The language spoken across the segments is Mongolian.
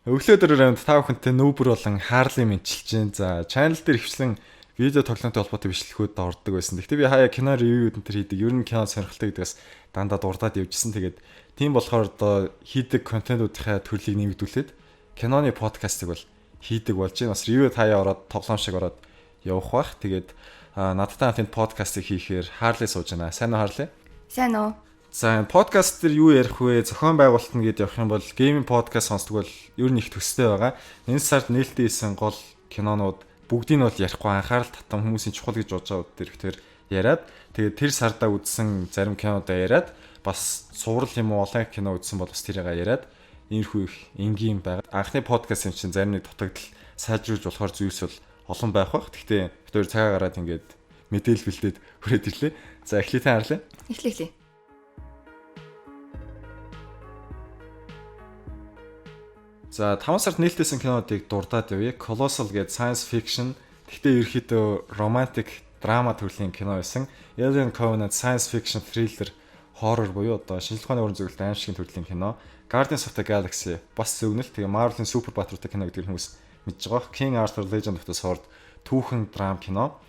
Өглөөдөр та бүхэнтэй нүүбэр болон хаарлын мэдчилж байна. За, channel дээр хвчлэн видео тоглоомтой холбоотой бичлэгүүд ордог байсан. Гэхдээ би хаяа кино ревюуд энэ төр хийдэг. Ер нь кино сонирхолтой гэдгээс дандаа дурдаад явжсэн. Тэгээд тийм болохоор одоо хийдэг контентуудынхаа төрлийг нэмэгдүүлээд киноны подкастыг бол хийдэг болж байна. Бас ревюуд хаяа ороод тоглоом шиг ороод явах бах. Тэгээд надтай хамт энэ подкастыг хийхээр Harley сууж байна. Сайн уу Harley? Сайн уу? За энэ подкаст дээр юу ярих вэ? Зохион байгуулалт нь гэдээ явах юм бол гейминг подкаст сонсдог бол ер нь их төстэй байгаа. Энэ сард нээлттэй хийсэн гол кинонууд бүгдийг нь бол ярихгүй анхаарал татсан хүмүүсийн чухал гэж бодож байгаа дээрхтэр яриад тэгээд тэр сардаа үзсэн зарим кинодоо яриад бас цуврал юм уу олон кино үзсэн бол бас тэрийг яриад иймэрхүү их энгийн байгаа. Анхны подкаст юм чинь зарим нэг дутагдал сайжруулж болохоор зүйлс бол олон байх бах. Гэхдээ бид цагаа гараад ингээд мэдээлэл бэлдээд хүрээд ирлээ. За эхлэе та Harley. Эхлэе. За 5 сард нээлттэйсэн кинодыг дурдаад явъя. Colossal гэдэг science fiction, гэхдээ ерөөхдөө romantic drama төрлийн кино байсан. Alien Covenant science fiction thriller horror буюу одоо шинжлэх ухааны уран зөгөлт аимшигын төрлийн кино. Guardians of the Galaxy бас зөвнөл. Тэгээ Marvel-ийн супер бааtruутай кино гэдэг хүмүүс мэдж байгаа. King Arthur Legend of the Sword түүхэн драм кино.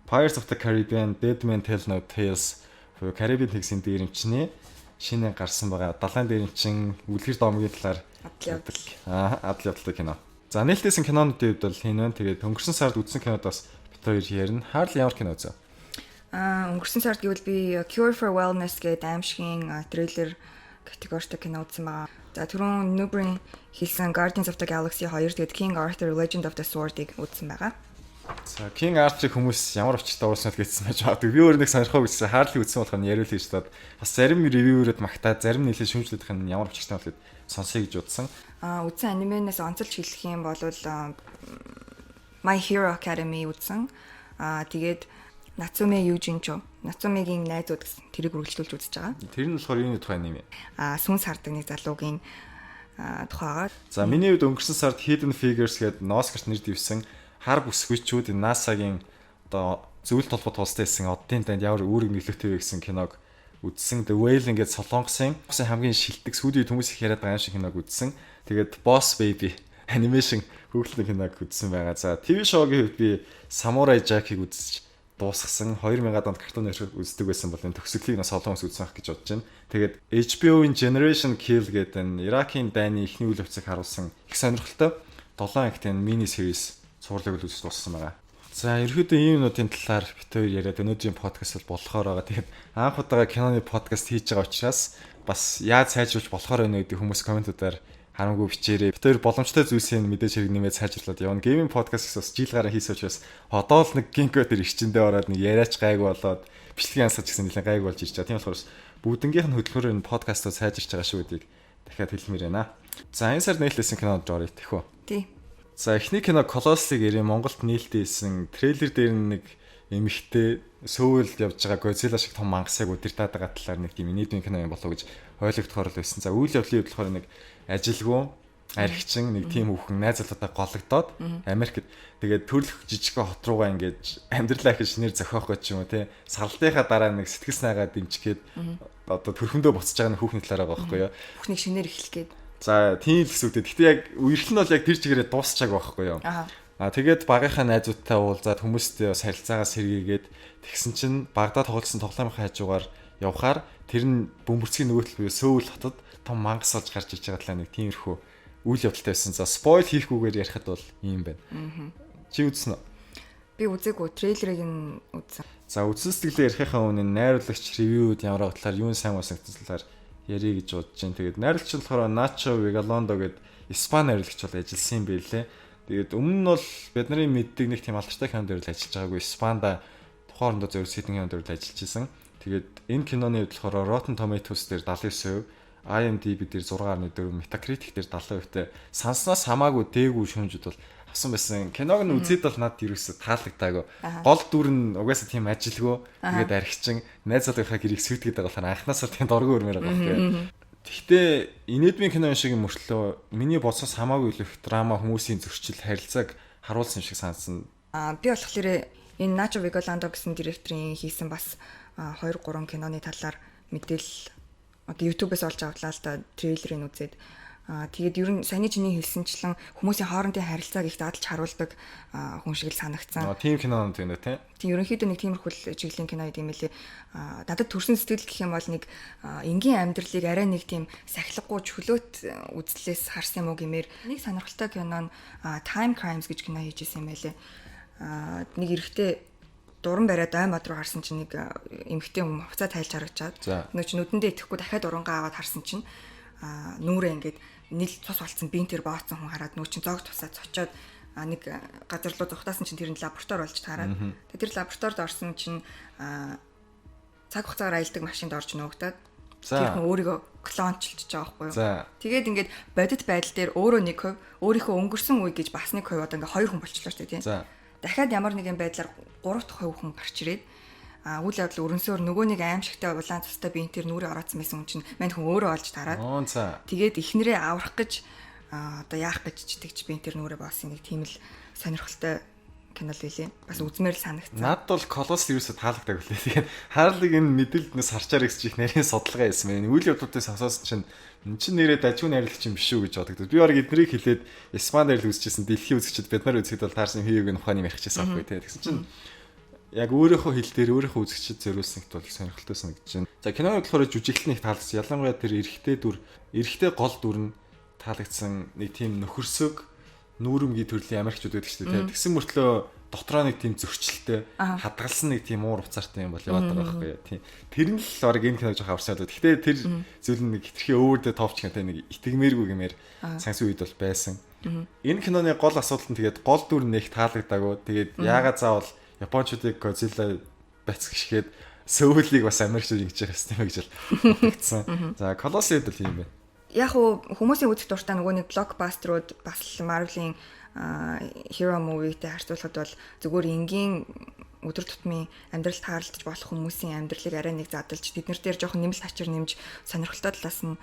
Pirates of the Caribbean Dead Men Tell No Tales буюу Карибын тэгсийн дээрэмчний шинэ гарсан байгаа. Далайн дээрэмчин үлгэр домгийн талаар адал явдалтай кино. За нээлттэйсэн кинонуудын хувьд бол энэ байна. Тэгээд өнгөрсөн сард үзсэн кинодоос бид хоёр ярина. Harley ямар кино үзв? Өнгөрсөн сард гэвэл би Cure for Wellness гэдэг аимшигын трейлер категоритой кино үзсэн байгаа. За түрүүн Newbury хэлсэн Guardians of the Galaxy 2 тэгээд King Arthur Legend of the Sword-ыг үзсэн байгаа. За King Arthur-ыг хүмүүс ямар очтой уурснаа гэсэн байж байгаа. Би өөр нэг сонирхоо үзсэн. Harley үзсэн болохоор яриул хийж таад бас зарим ревьюерүүд магтаад зарим нэлээд шүүмжлэх нь ямар очтой болоод сонсъё гэж бодсон. Үзсэн анименаас онцолж хэлэх юм бол My Hero Academy үзсэн. Тэгээд Natsume Yujincho, Natsume-гийн найзууд гэсэн тэрийг үргэлжлүүлж үзэж байгаа. Тэр нь болохоор юуны тухай юм бэ? Сүнс хардаг нэг залуугийн тухайгаар. За миний хувьд өнгөрсөн сард Hidden Figures гэдэг Оскарт нэр дэвсэн хар бүсгүйчүүд NASA-гийн одоо зөвлөлт толгойд тулстай байсан оддын танд ямар үүрэг нөлөөтэй вэ гэсэн киног үзсэн. The Whale ингээд Солонгосын хамгийн шилдэг сүүлийн хүмүүс их яриад байгаа юм шиг киног үзсэн. Тэгээд Boss Baby анимашн хөгжлийн киног үзсэн байгаа. За TV шоугийн хувьд би Samurai Jack-ыг үзэж дуусгасан. 2000 онд картун нэршил үздэг байсан бол энэ төгсгөлийг нас олон хүмүүс үзсэн ах гэж бодож байна. Тэгээд HBO-ийн Generation Kill гэдэг энэ Иракийн дайны эхний үйл явцыг харуулсан их сонирхолтой 7 актын мини series цувралыг үзэж дууссан байгаа. За ерөөдөө ийм юмнуудын талаар бит хоёр яриад өнөөдрийн подкаст бол болохоор байгаа. Тэгээд анх удаага киноны подкаст хийж байгаа учраас бас яаж сайжруулж болохоор байна гэдэг хүмүүс комментуудаар харамгүй бичээрэй. Бит хоёр боломжтой зүйлсийн мэдээж хэрэг нэмээд сайжруулад явна. Гейминг подкаст бас жил гараа хийсэн учраас одоо л нэг гинко төр ирчэндээ ороод нэг яриач гайг болоод бичлэгийн ансаж гэсэн нэлээд гайг болж ирж байгаа. Тийм болохоор бүгднгийнх нь хөдөлгөөр энэ подкастыг сайжирч байгаа шүү гэдгийг дахиад хэлмээр байна. За энэ сард нээлттэйсэн кинод орё тэхүү. Тий. За эхний кино Colossal-ыг ярив. Монголд нээлттэйсэн трейлер дээр нэг эмэгтэй сөүлд явж байгаа Godzilla шиг том мангасыг удирдаад байгаа талаар нэг тийм нийтийн кино юм болов гэж ойлгогдохоор л байсан. За үйл явдлын хувьд болохоор нэг ажилгүй архичин нэг тийм хүүхэн найз залуутай голөгдоод Америкт тэгээд төрөлх жижиг хот руугаа ингэж амьдралаа их шинээр зохиох гэж юм уу те сарлтынхаа дараа нэг сэтгэл санаагаа дэмжихэд одоо төрхөндөө буцаж байгаа нэг хүүхний талаар байгаа байхгүй юу? Бүхнийг шинээр эхлэх гээд. За тийм л гэсэн үг. Гэхдээ яг үерхэл нь бол яг тэр чигээрээ дуусчааг байхгүй юу? Тэгээд багийнхаа найзуудтай уулзаад хүмүүстэй бас харилцаагаа сэргийгээд тэгсэн чинь Багдад тоглосон тоглоомын хажуугаар явхаар тэр нь бөмбөрцгийн нөгөө талд буюу Сөүл хотод том мангас олж гарч иж байгаа талаа нэг тиймэрхүү үйл явдалтай байсан. За спойл хийхгүйгээр ярихад бол ийм байна. Чи үзсэн үү? Би үзээгүй, трейлерыг нь үзсэн. За үзсэн сэтгэлээ ярихынхаа өмнө найруулагч ревьюуд ямар байгаа талаар юун сайн байсан гэсэн талаар ярих гэж бодож байна. Тэгээд найруулагч нь болохоор Nacho Vigalondo гэдэг Испани найруулагч бол ажилласан юм байлээ. Тэгээд өмнө нь бол бидний мэддэг нэг тийм алдартай кинонд л ажиллаж байгаагүй. Испанда тухайн хоорондоо зөв сэдэн кинонд л ажиллаж исэн. Тэгээд энэ киноны хувьд болохоор Rotten Tomatoes дээр 79%, IMDb дээр 6.4, Metacritic дээр 70%-тэй санснаас хамаагүй дээгүүр шүүмжүүд бол авсан байсан. Киног нь үзээд бол надад ерөөсө таалагдаагүй. Гол дүр нь угаасаа тийм ажилгүй. Тэгээд архичин найз залуугийнхаа гэрийг сүйтгэдэг байгаа болохоор анханасаа тийм дургүй өрмөр байгаа байхгүй. Гэхдээ инээдмийн кино шиг юм мөртлөө миний бодсоос хамаагүй их драма хүмүүсийн зөрчил харилцааг харуулсан юм шиг санагдсан. Би болохоор энэ Nacho Vigalondo гэсэн директорын хийсэн бас 2 3 киноны талаар мэдээлэл одоо YouTube-ээс олж авлаа л та трейлерыг үзээд Тэгээд ер нь саяны чиний хэлсэнчлэн хүмүүсийн хоорондын харилцааг их дадлж харуулдаг хүн шиг л санагдсан. Тийм кинонууд байна тий. Тийм ерөнхийдөө нэг тиймэрхүү чиглэлийн кино гэдэг юм лээ. Надад төрсөн сэтгэл гэх юм бол нэг энгийн амьдралыг арай нэг тийм сахилгагүй чөлөөт үзлээс харсан юм уу гэмээр нэг сонирхолтой кино нь Time Crimes гэж кино хийж исэн юм байлээ. Нэг эрэгтэй дуран бариад ой мод руу харсан чинь нэг эмэгтэй хүн хувцас тайлж харагчаад нөө чи нүдэндээ итгэхгүй дахиад урангаа аваад харсан чинь нүрээ ингээд нийл цус болцсон биентэр бооцсон хүн хараад нөө чин зог тусаад цочоод нэг газар руу зүхтаасан чинь тэр нь лаборатори болж таараад тэр лабораторид орсон чинь цаг хугацаагаар аялдаг машинд орж нуугдаад тэр хүн өөрийгөө клончилж байгаа байхгүй юу. Тэгээд ингээд бодит байдал дээр өөрөө нэг хувь өөрийнхөө өнгөрсөн үе гэж бас нэг хувь одоо ингээд хоёр хүн болчихлоо шүү дээ тийм. Дахиад ямар нэгэн байдлаар 3 дахь хувь хүн гарч ирээд үйл явдал өрнсөөр нөгөө нэг аимшигтай улаан цастай биентэр нүрээ ороодсан байсан хүн чинь мань хүн өөрөө олж тараад тэгээд ихнэрээ аврах гэж одоо яах гэж читгэж биентэр нүрээ боосон нэг тийм л сонирхолтой кино л байлээ. Бас үзмээр л санагдсан. Над бол Колос ерөөсө таалагддаг үлээ. Тэгээд хаалыг энэ мэдээлэлнээс харчаар гэж их нарийн судалгаа хийсэн байна. Үйл явдлуудаас асуусан чинь эн чинь нэрээ дажгүй найрлагч юм биш үү гэж бодогдод. Би бараг эднэрийг хэлээд Испанаар л үзчихсэн, дэлхийн үзэгчд бид нар үзэхэд бол таарсан хийг ухааны ярихчихсан байхгүй тий. Тэгсэн чинь яг өөрийнхөө хэл дээр өөрийнхөө үзэгчд зориулсан их бол сонирхолтой санагдаж байна. За киноны болохоор жүжиглэлний их таалагдсан. Ялангуяа тэр эрэгтэй гол дүр нь таалагдсан нэг тийм нөхөрсөг нүүрэмгийн төрлийн Америкчууд байдаг шүү дээ. Тэгсэн мөртлөө дотроо нэг тийм зөрчилтэй хадгалсан нэг тийм уур уцаартай юм бол яваад байгаа байхгүй тийм. Тэр нь л баг энэ киног жоох аварсан л. Гэхдээ тэр зүйл нэг хитрхи өвөрдөө товч гэдэг нэг итгэмээргүй гэмээр санс үед бол байсан. Энэ киноны гол асуудал нь тэгээд гол дүр нь их таалагдаагүй. Тэгээд яагаад заавал Япончуудыг Godzilla бацгшгээд Сөүлийг бас Америкчууд ингэж явах хэрэгтэй гэж бол бодсон. За Colossus бол юм байна. Яг хүмүүсийн үзэх дуртай нөгөө нэг блокбастерууд бас Marvel-ийн hero movie-тэй харьцуулахад бол зүгээр энгийн өдөр тутмын амьдралд тааралдаж болох хүмүүсийн амьдралыг арай нэг задлж тэднэр дээр жоохон нэмэлт ачаар нэмж сонирхолтой талаас нь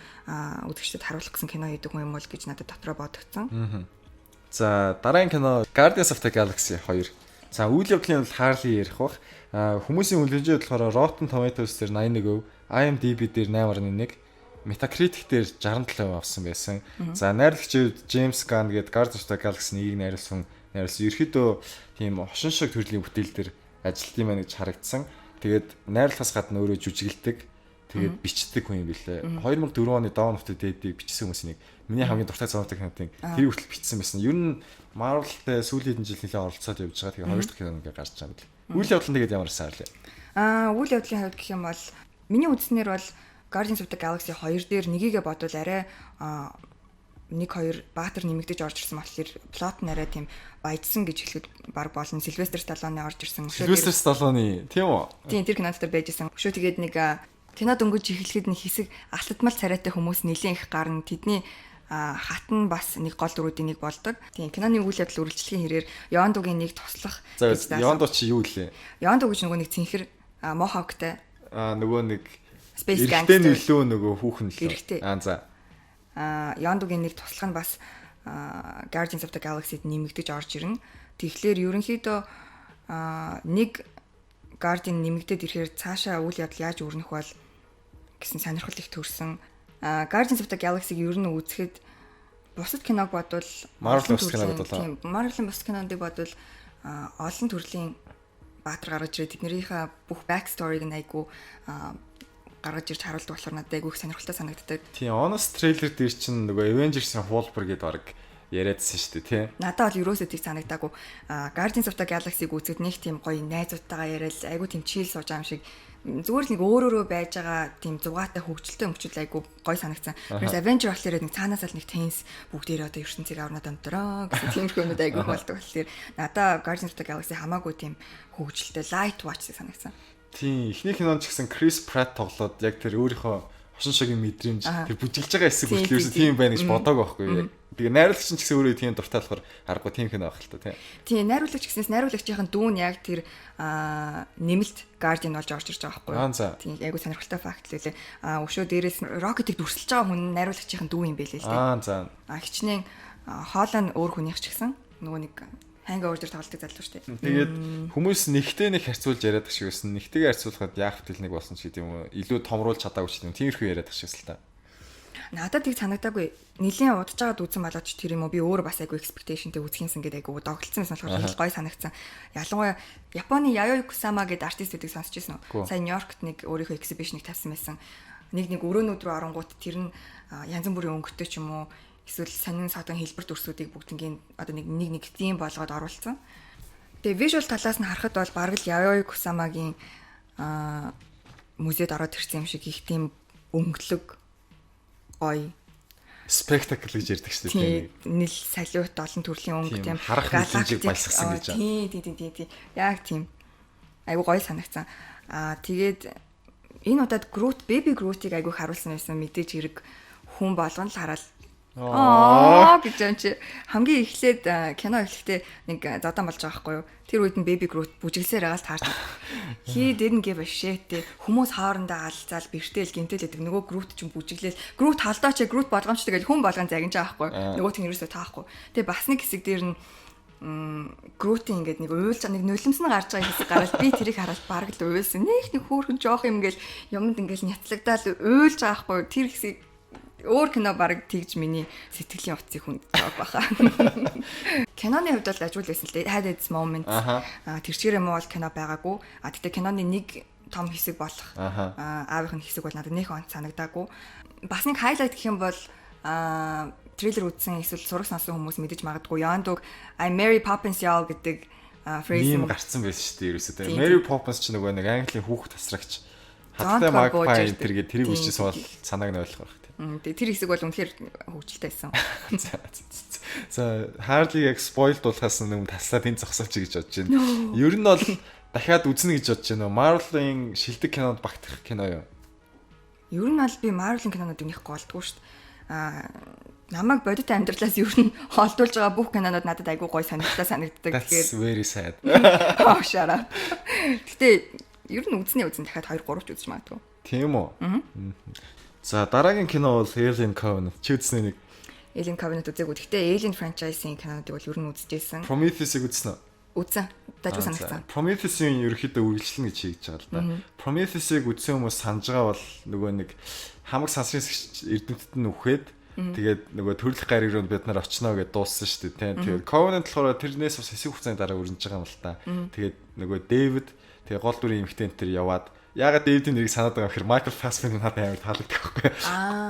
үзэгчдэд харуулах гэсэн кино хийдэг юм бол гэж надад дотроо бодогдсон. За дараагийн кино Guardians of the Galaxy 2. За үйл явдлын бол Harley ярих бах. Хүмүүсийн үлэмжийн болохоор Rotten Tomatoes дээр 81%, IMDb дээр 8.1, Metacritic дээр 67% авсан байсан. За найрлагч James Gunn гээд Guardians of the Galaxy 1-ийг найруулсан ерөөхдөө тийм хошин шиг төрлийн бүтээл дээр ажилтсан юм гэж харагдсан. Тэгээд найруулгаас гадна өөрөө жүжиглдэг, тэгээд бичдэг хүн юм билээ. 2004 оны Dawn of the Dead-ийг бичсэн хүмүүсийн нэг миний хамгийн дуртай зовлонтой кинотын тэр хүртэл бичсэн байсан. Ер нь Marvel-тэй сүүлийн хэдэн жил нэлээд оролцоод явж байгаа. Тэгээд хоёр дахь кино ингээ гарч байгаа юм. Үйл явдал нь тэгээд ямар саарлаа. Үйл явдлын хувьд гэх юм бол миний үзснээр бол Guardians of the Galaxy 2 дээр нёгийгээ бодвол арай 1-2 баатар нэмэгдэж орж ирсэн болохоор плот нь арай тийм баяжсан гэж хэлэхэд баг болно. Sylvester Stallone орж ирсэн. Sylvester Stallone тийм үү? Тийм тэр кинонд дээр байжсэн. Өшөө тэгээд нэг кино дөнгөж эхлэхэд нэг хэсэг алтадмал царайтай хүмүүс нэлээд их гарна. Тэдний хатан бас нэг гол дүрүүдийн нэг болдог. Тийм киноны үйл явдал үргэлжлэхийн хэрээр Yondu-гийн нэг туслах гэж даасан. Yondu чи юу лээ? Yondu гэж нөгөө нэг цэнхэр Mohawkтай. Нөгөө нэг Space Gangster нөлөө нөгөө хүүхэн лээ. За. Yondu-гийн нэг туслах нь бас Guardians of the Galaxy-д нэмэгдэж орж ирнэ. Тэгэхээр ерөнхийдөө нэг Guardian нэмэгдээд ирэхээр цаашаа үйл явдал яаж өрнөх бол гэсэн сонирхол их төрсэн. Guardians of the Galaxy-г ер нь үзэхэд бусад киног бодвол Marvel-ийн бусад киног бодлоо. Тийм, Marvel-ийн бусад кинондыг бодвол олон төрлийн баатар гаргаж ирээд тэднэрийнхээ бүх back story-г айгу гаргаж ирж харуулдаг болохоор надад айгу их сонирхолтой санагддаг. Тийм, honest trailer дээр чинь нөгөө Avengers-ийн Hulk гэдэг баг яриадсан шүү дээ, тий. Надад бол ерөөсөө тийг санагдаагүй. Guardians of the Galaxy-г үзэхэд нэг тийм гоё найзуудтайгаа яриад айгу тийм chill сууж байгаа юм шиг зүгээр л нэг өөрөөрөө байж байгаа тийм зугаатай хөвгчлөлтэй өмчүүд айгу гоё санагдсан. Тэрс Avenger болохоор нэг цаанаас л нэг tense бүгдээрээ одоо ертөнцийг аврнаад амтраа гэсэн тийм хүмүүс айгу болдог болохоор надад Guardians of the Galaxy хамаагүй тийм хөвгчлөлтэй light watch санагдсан. Тийм, эхний кинонд ч гэсэн Chris Pratt тоглоод яг тэр өөрийнхөө хошин шогийн мэдрэмж тэр бүжиглж байгаа хэсэг бүртэл ерөөсөө тийм байна гэж бодоагүй байхгүй. Тэгээ найруулагч нь ч гэсэн өөрөө тийм дуртай болохоор аргагүй тийм кино байх л та тийм. Тийм, найруулагч гэснээс найруулагчийн дүүн яг тэр нэмэлт Guardian болж орж ирж байгаа байхгүй. Тийм, айгу сонирхолтой факт л үлээ. Өшөө дээрээс Rocket-ыг дүрсэлж байгаа хүн найруулагчийн дүү юм байлээ л тийм. За. Хичнээн хоолой нь өөр хүнийх ч гэсэн нөгөө нэг Hangover дээр тоглолтыг залуу шүү дээ. Тэгээд хүмүүс нэгтэй нэг харьцуулж яриад шиг байсан. Нэгтэйгээ харьцуулахад яах вэ нэг болсон ч гэдэм үү. Илүү томруулж чадаагүй ч гэдэм. Тиймэрхүү яриад шиг л та. Надад тийг санагдаагүй. Нилийн удаж байгаад үзсэн болооч тэр юм уу би өөрөө бас айгүй expectationтэй үзхийнсэн гэдэг айгүй догтлцсан байсан болохоор их гоё санагдсан. Ялангуяа Японы Yayoi Kusama гэдэг артистуудыг сонсч ирсэн үү? Сая Нью-Йоркт нэг өөрийнхөө exhibition-ыг тавьсан байсан. Нэг өрөөнүүд рүү оронгууд тэр нь янз бүрийн өнгөтэй ч юм уу эсвэл сонин садан хэлбэр дүрсүүдийг бүгднийг одоо нэг тийм болгоод оруулсан. Тэгээ visual талаас нь харахад бол бараг л Yayoi Kusama-гийн музейд ороод ирсэн юм шиг их тийм өнгөлөг гоё спектакл гэж ярьдаг шүү дээ. Нийл салют олон төрлийн өнгө тийм харах мэдрэмжийг баясгасан гэж байна. Тийм. Яг тийм. Айгу гоё санагцсан. Тэгээд энэ удаад Baby Groot-ийг айгу харуулсан байсан мэдээж хэрэг хүн болгон л хараад гэж юм чи хамгийн эхлээд кино эхлэхдээ нэг задан болж байгаа байхгүй юу? Тэр үед нь Baby Groot бүжиглсээр байгаа л таарч. He didn't give a shit. Хүмүүс хоорондоо алцаал бэртэл гинтэл гэдэг. Нөгөө Groot ч бүжиглээл. Groot халдаач Groot болгоомжтой гэж хүн болгон загинж байгаа байхгүй юу? Нөгөө тийм ерөөсөө таахгүй. Тэгээ бас нэг хэсэг дээр нь Groot-ийн ингээд нэг уйлж нэг нулимс нь гарч байгаа хэсэг гараад би тэрийг хараад бараг л уйлсан. Нэг хөөрхөн жоох юм гээл юмд ингээд няцлагдаал уйлж байгаа байхгүй юу? Тэр хэсэг өөр кино бараг тэгж миний сэтгэлийн утсыг хүнд баха. Киноны хувьд бол ажгүй л байсан л дээ. Had its moments. Тэр чигээр юм бол кино байгаагүй. Тэгтээ киноны нэг том хэсэг болох аавынхын хэсэг бол надад нэх онц санагдаагүй. Бас нэг хайлайт гэх юм бол трейлер үзсэн эсвэл сураг сонсон хүмүүс мэдэж магадгүй. Яандуг I Mary Poppins y'all гэдэг фрэз юм гарцсан байсан шүү дээ ерөөсөө. Mary Poppins ч нөгөө нэг Английн хүүхэд тасрагч хаттай Magpie тэрийг үсчихсэн бол санааг нь ойлгох байх. Тэр хэсэг бол үнэхээр хөвгөлтэй байсан. За Harley яг spoiled болохоос өмнө таслаад энэ зогсооч гэж бодож байна. Ер нь бол дахиад үзнэ гэж бодож байна. Marvel-ийн шилдэг кинонд багтах кино юу? Ер нь бол би Marvel-ийн кинонууд их голдгүй шүү дээ. Намайг бодит амьдралаас ер нь холдуулж байгаа бүх кинонууд надад айгүй гоё санагддаг. That's very sad. Oh shut up. Гэтэ ер нь үзнэ дахиад 2 3 ч үзэж магадгүй. Тийм үү? За дараагийн кино бол Alien Covenant. Чи үзсэн нэг? Alien Covenant үзээгүй. Гэхдээ Alien franchise-ийн кинонуудыг бол ер нь үзчихсэн. Prometheus-ыг үзсэн үү? Үзсэн. Дажгүй санагдсан. Prometheus-ийн ерөөхдөө үргэлжлэн гэж хийж байгаа л да. Prometheus-ыг үзсэн хүмүүс санаж байгаа бол нөгөө нэг хамаг сансрын эрдэмтэд нь үхээд тэгээд нөгөө төрөлх гариг руу бид нар очно гэдээ дууссан шүү дээ. Тэгээд Covenant болохоор тэрнээс бас хэсэг хугацааны дараа өрнөж байгаа юм л та. Тэгээд нөгөө David тэгээд гол дүрийн эмэгтэй энэ яваад ягаад Дэвидийн нэрийг санаад байгаа гэхээр Майкл Фассбендер надад амар таалагддаг байхгүй.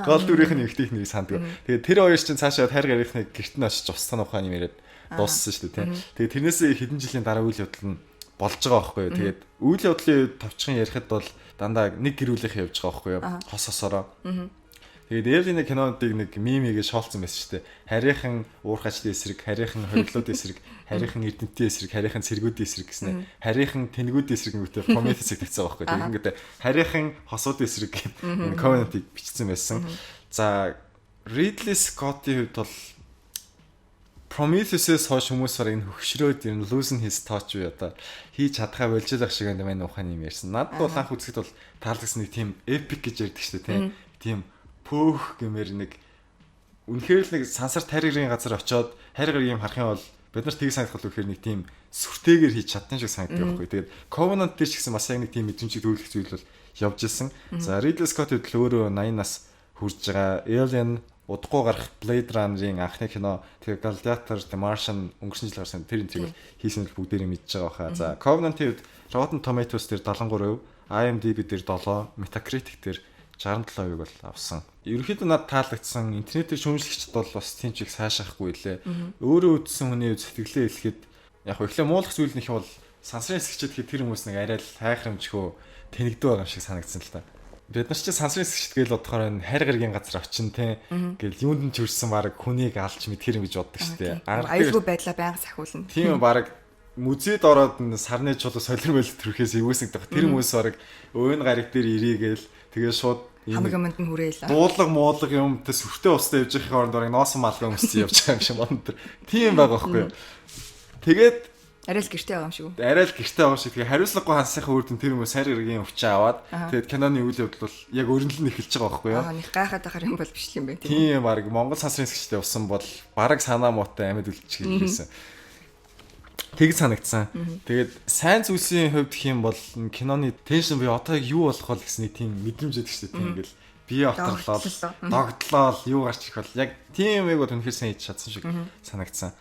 Гол дүрийнх нь эмэгтэйх нэрийг санадаг. Тэгээд тэр хоёр чинь цаашаа хайр гарийнхны гэрт нь очиж устгах ухааны яриад дууссан шүү дээ. Тэгээд тэрнээсээ хэдэн жилийн дараа үйл явдал нь болж байгаа байхгүй юу. Тэгээд үйл явдлын товчхон ярихад бол дандаа нэг гэрүүлийнх явж байгаа байхгүй юу. Хос хосороо. Тэгээд Alien кинонуудыг нэг мимигээ шоолцсон байсан шүү дээ. Харийнхан уурхачдын эсрэг, харийнхан хориглоодын эсрэг, харийнхан эрдэмтдийн эсрэг, харийнхан цэргүүдийн эсрэг гэснээр харийнхан тэнэгүүдийн эсрэг нүгтэй Prometheus-ыг тавьсан байхгүй. Тэгээд ингээд харийнхан хосуудын эсрэг энэ Covenant-ыг бичсэн байсан. За Ridley Scott-ийн хувьд бол Prometheus-ээс хойш хүмүүс бараг энэ хөвшрөөд энэ losing his touch уу одоо хийж чадхаа болж байгаа шиг энэ манай ухааны юм ярьсан. Надад бол анх үзэхэд бол таалагдсан нэг тийм epic гэж ярьдаг шүү дээ, тийм пөөх гэмээр нэг үнэхээр л нэг сансар тайргын газар очиод хайргаар юм харах юм бол бид нар тийг санагдах гэхээр нэг тийм сүртэйгээр хийж чадсан шиг санагддаг байхгүй. Тэгээд Covenant дээр ч гэсэн бас яг нэг тийм мэдрэмжийг төрүүлэх зүйл бол явж исэн. За Ridley Scott хэд л өөрөө 80-наас хүрж байгаа. Alien, удахгүй гарах Blade Runner-ийн анхны кино, тэгээд Gladiator, The Martian өнгөрсөн жил гарсан тэр энэ хийсэн л бүгдээрээ мэдж байгаа хаа. За Covenant-ийн хувьд Rotten Tomatoes дээр 73%, IMDb дээр 7, Metacritic дээр 67% бол авсан. Ерөнхийдөө надад таалагдсан интернетээр шүүмжлэгчд бол бас тийм ч их сайшаахгүй лээ. Өөрөө үзсэн хүний сэтгэлээ хэлэхэд яг ихлэ муулах зүйл нөх бол сансрын хэсэгчд тэр хүмүүс нэг арай л хайхрамжгүй тэнэгдүү байгаа юм шиг санагдсан л та. Бид нар ч сансрын хэсэгчд гээл бодохоор хайр гаргийн газар очин те гэл юунд нь ч үрсэн баг хүнийг алж мэдхэр юм гэж боддог шүү дээ. Аюулгүй байдлаа байнга сахиулна. Тийм баг музейд ороод сарны чулуу солирмөл төрхөөс ивэсэгдэх. Тэр хүмүүс баг өвөн гариг дээр ирээгээл тэгээ шууд хамаг юмд нь хүрээл. Дуулаг муулаг юмтай сүртэй устай явж байхын оронд барыг ноос малгай өмссөн явж байгаа юм шиг байна тэр. Тийм байгаа байхгүй юу. Тэгээд арай л гэртэй байгаа юм шиг үү? Арай л гэртэй байгаа шиг. Тэгээ хариуцлагагүй хансахын үрдэн тэр хүмүүс хайр гарагийн өвчин аваад тэгээд киноны үйл явдал бол яг өрнөл нь эхэлж байгаа байхгүй юу? Нэг гайхаад байгаа юм бол биш юм байна тийм. Тийм баг Монгол сансрын хэсэгчтэй явсан бол бараг санаа муутай амьд үлдчих хэлсэн. Тэг санагдсан. Тэгээд сайн зүйлсийн хувьд гэх юм бол киноны теншн буюу одоо яг юу болох вэ гэсний тийм мэдрэмж өгдөг шүү дээ. Тийм ингээл бие оторлол догтлол юу гарч ирэх бол яг тийм яг бол үнэхээр сайн хийж чадсан шиг санагдсан.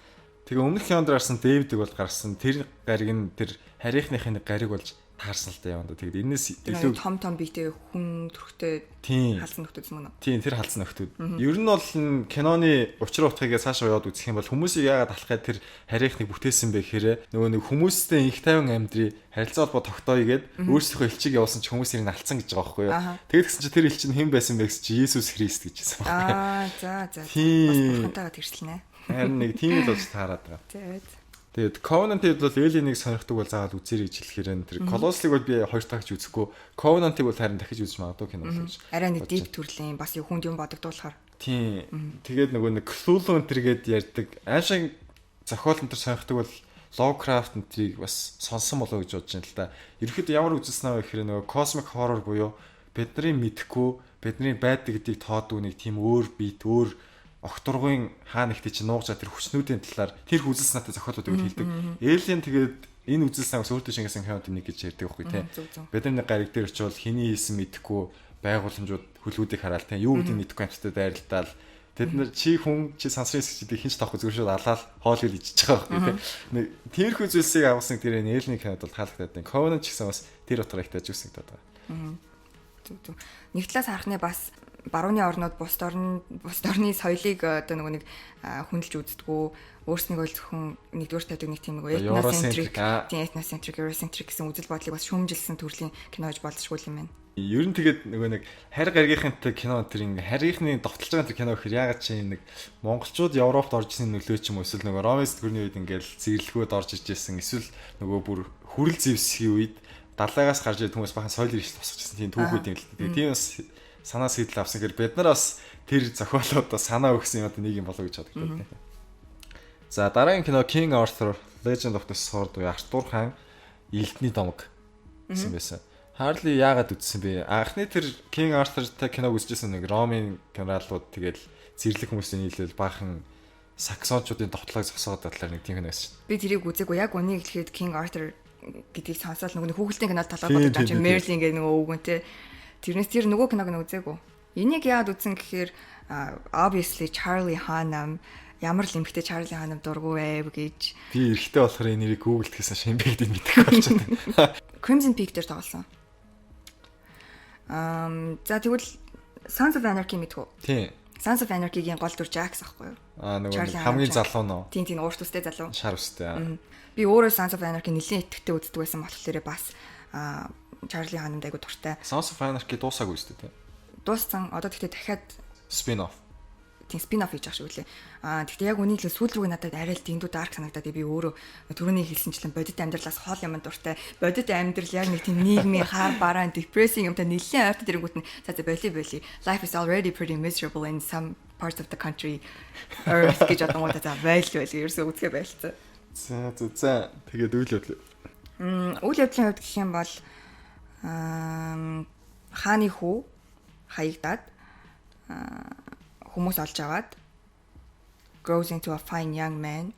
Тэгээ өмнөх кинонд гарсан Дэвидийг бол гарсан тэр гариг нь тэр харийнхныхын гариг болж таарсан л да яваа. Тэгээд энэс илүү том биетэй хүн төрхтэй халсан нөхдөд юм уу? Тийм тэр халсан нөхдөд. Ер нь бол киноны учир утгыг цаашаа яваад үзэх юм бол хүмүүсийг яагаад алахад тэр харийнхныг бүтээсэн бэ гэхээр нөгөө нэг хүмүүстэй их тайван амьдрий харилцаа холбоо тогтооё гэд өөрсдийнхөө элчийг явуулсан ч хүмүүс ирнэ алдсан гэж байгаа байхгүй юу. Тэгээд гэсэн чи тэр элч нь хэн байсан бэ гэж чи Есүс Христ гэж хэлсэн байна. За. Тийм. Хантайгаа тэрслэнэ. Харин нэг тийм л болж таарад байгаа. Тэгээд Covenant-ийг бол Alien-ийг сонирхдаг бол заагаад үзэрэй гэж хэлэхээр тэр Colossus-ыг бол би 2 дахь гэж үзэхгүй. Covenant-ыг бол харин дахиж үзэж магадгүй кино гэж. Арай нэг deep төрлийн бас хүнд юм бодогдуулахаар. Тийм. Тэгээд нөгөө нэг Cthulhu энтергээд ярьдаг. Аашиг зохиол энтер сонирхдаг бол Lovecraft энтрийг бас сонсон болоо гэж бодож байна л да. Ерөнхийдөө ямар үзсэн аа гэхээр нөгөө cosmic horror буюу бидний мэдхгүй, бидний байдаг гэдгийг тоодгүй нэг тийм өөр бит, өөр огторгын хаа нэгтэй чи нуугчаа тэр хүчнүүдийн талаар тэр хүзэл санаатай зохиолуудыг хэлдэг. Alien тэгээд энэ үзэл санаас өөртөө шингээсэн кинод нэг гэж ярьдаг байхгүй тий. Бид нар нэг гариг дээр очивол хэний хийсэн мэдэхгүй байгууламжууд хөлгүүдийг хараад тий юу гэдгийг мэдэхгүй амттай дайралтаал тэд нар чи хүн чи сансрын сэжидийг хинч таахгүй зүгээр шууд алаад хоол хэл ичиж байгаа байхгүй тий. Нэг тиймэрхүү зүйлсийг авсан тэр Alien кинод бол таалагдаад байна. Covenant ч гэсэн бас тэр утгаар их тажигсан гэдэг байгаа. Нэг талаас харахны бас барууны орнууд бус орны соёлыг одоо нөгөө нэг хүндэлж үздэггүй өөрснийгөө л зөвхөн нэгдүгээр тавьдаг нэг тийм нэг ethnocentric, Eurocentric гэсэн үзэл бодлыг бас шүүмжилсэн төрлийн кино гэж болзошгүй юм байна. Ер нь тэгээд нөгөө нэг харь гаргийнхэнтэй кино тэр ингээ харийнхны довтолж байгаа тэр кино гэхээр ягаад чи нэг монголчууд Европт орж ирсэн нөлөө ч юм уу эсвэл нөгөө Ромын сэтгүүрний үед ингээл зэрлэгүүд орж иж ирсэн эсвэл нөгөө бүр хүрэл зэвсгийн үед далаагаас гарч ирэх хүмүүс бахан соёл ирж тусчихсан тийм түүхүүд юм л. Тэгээд тийм бас санаа сэтэл авсан гэхээр бид нар бас тэр зохиолуудаа санаа өгсөн юм одоо нэг юм болоо гэж боддог. За дараагийн кино King Arthur Legend of the Sword буюу Артур хаан Элдний домог гэсэн байсан. Харли яагаад үзсэн бэ? Анхны тэр King Arthur-тай киног үзчихсэн нэг Ромын генералууд тэгэл зэрлэг хүмүүсийн нийлэл баахан саксончуудын товтлог зогсоод талаар нэг тийм кино байсан. Би тэрийг үзээгүй яг үнийг хэлэхэд King Arthur гэдгийг сонсоод нөгөө хүүхэлдэйн кинод талаар бодож байгаа чинь Merlin гэдэг нөгөө өвгөн те. Тэрнээс тэр нөгөө киног нь үзээгүй. Энийг яагаад үзсэн гэхээр obviously Charlie Hunnam ямар л эмхтэй Charlie Hunnam дургүй вэ гэж. Би эрэхтэй болохоор энэ нэрийг Google хийсэн Шимбэгдийг мэдэхгүй болчиход. Crimson Peak дээр тоглосон. За тэгвэл Sons of Anarchy мэдхүү? Тийм. Sons of Anarchy-гийн гол дүр Jax ахгүй юу? Нөгөө хамгийн залуу нөө. Тийм урт устэй залуу. Шар устэй. Би өөрөө Sons of Anarchy нэлийн итгэвтэй үздэг байсан болохоор бас Charlie Hunnam айгу дуртай. Sons of Anarchy дуусаагүй шүү дээ. Дууссан. Одоо тэгтээ дахиад spin-off. Тийм spin-off хийж байгаа шүү лээ. Тэгтээ яг үнийг л сүүл рүү надад арай л дэндүү дарк санагдаад би өөрөө түрүүний хэлсэнчлэн бодит амьдралаас хоол юм дуртай. Бодит амьдрал яг нэг тийм нийгмийн хаар бараан depressing юмтай нэлээд ойртод ирэнгүүт нь за боли. Life is already pretty miserable in some parts of the country. Earth гэж одонгуудаа за байл ерөөсөө үзгээ байлцсан. За. Тэгээд үйл явдал. Үйл явдлын хувьд гэх юм бол хааны хүү хаягдаад хүмүүс олж аваад grows into a fine young man.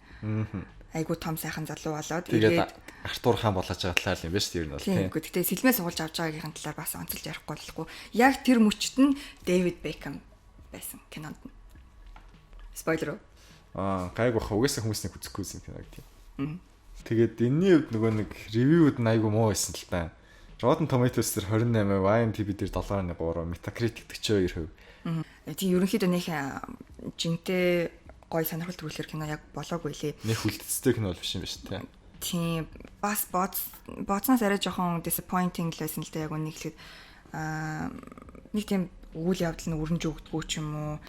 Айгу том сайхан залуу болоод тэгээд Артур хаан болож байгаа талаар юм байна шүү дээ ер нь бол тийм. Гэхдээ сэлмээ суулж авч байгаагийн талаар бас онцолж ярихгүй болохгүй. Яг тэр мөчт нь David Beckham байсан кинонд нь. Спойлер уу? Гайг баха угаасаа хүмүүсний үзэхгүйсэн кино гэдэг. Тэгээд энэний хувьд нөгөө нэг ревюуд нь айгу муу байсан л та. Rotten Tomatoes дээр 28%, IMDb дээр 7.3, Metacritic 42%. Тийм ерөнхийдөө нэг жинтэй гой сонирхол төрүүлэр кино яг болоогүй лээ. Нэг хүлдэцтэй кино бол биш юм байна шүү дээ. Тийм бас боцноос арай жоохон disappointing л байсан л да яг үнийг хэлэхэд нэг тийм үйл явдал нь өрнж өгдөггүй ч юм уу.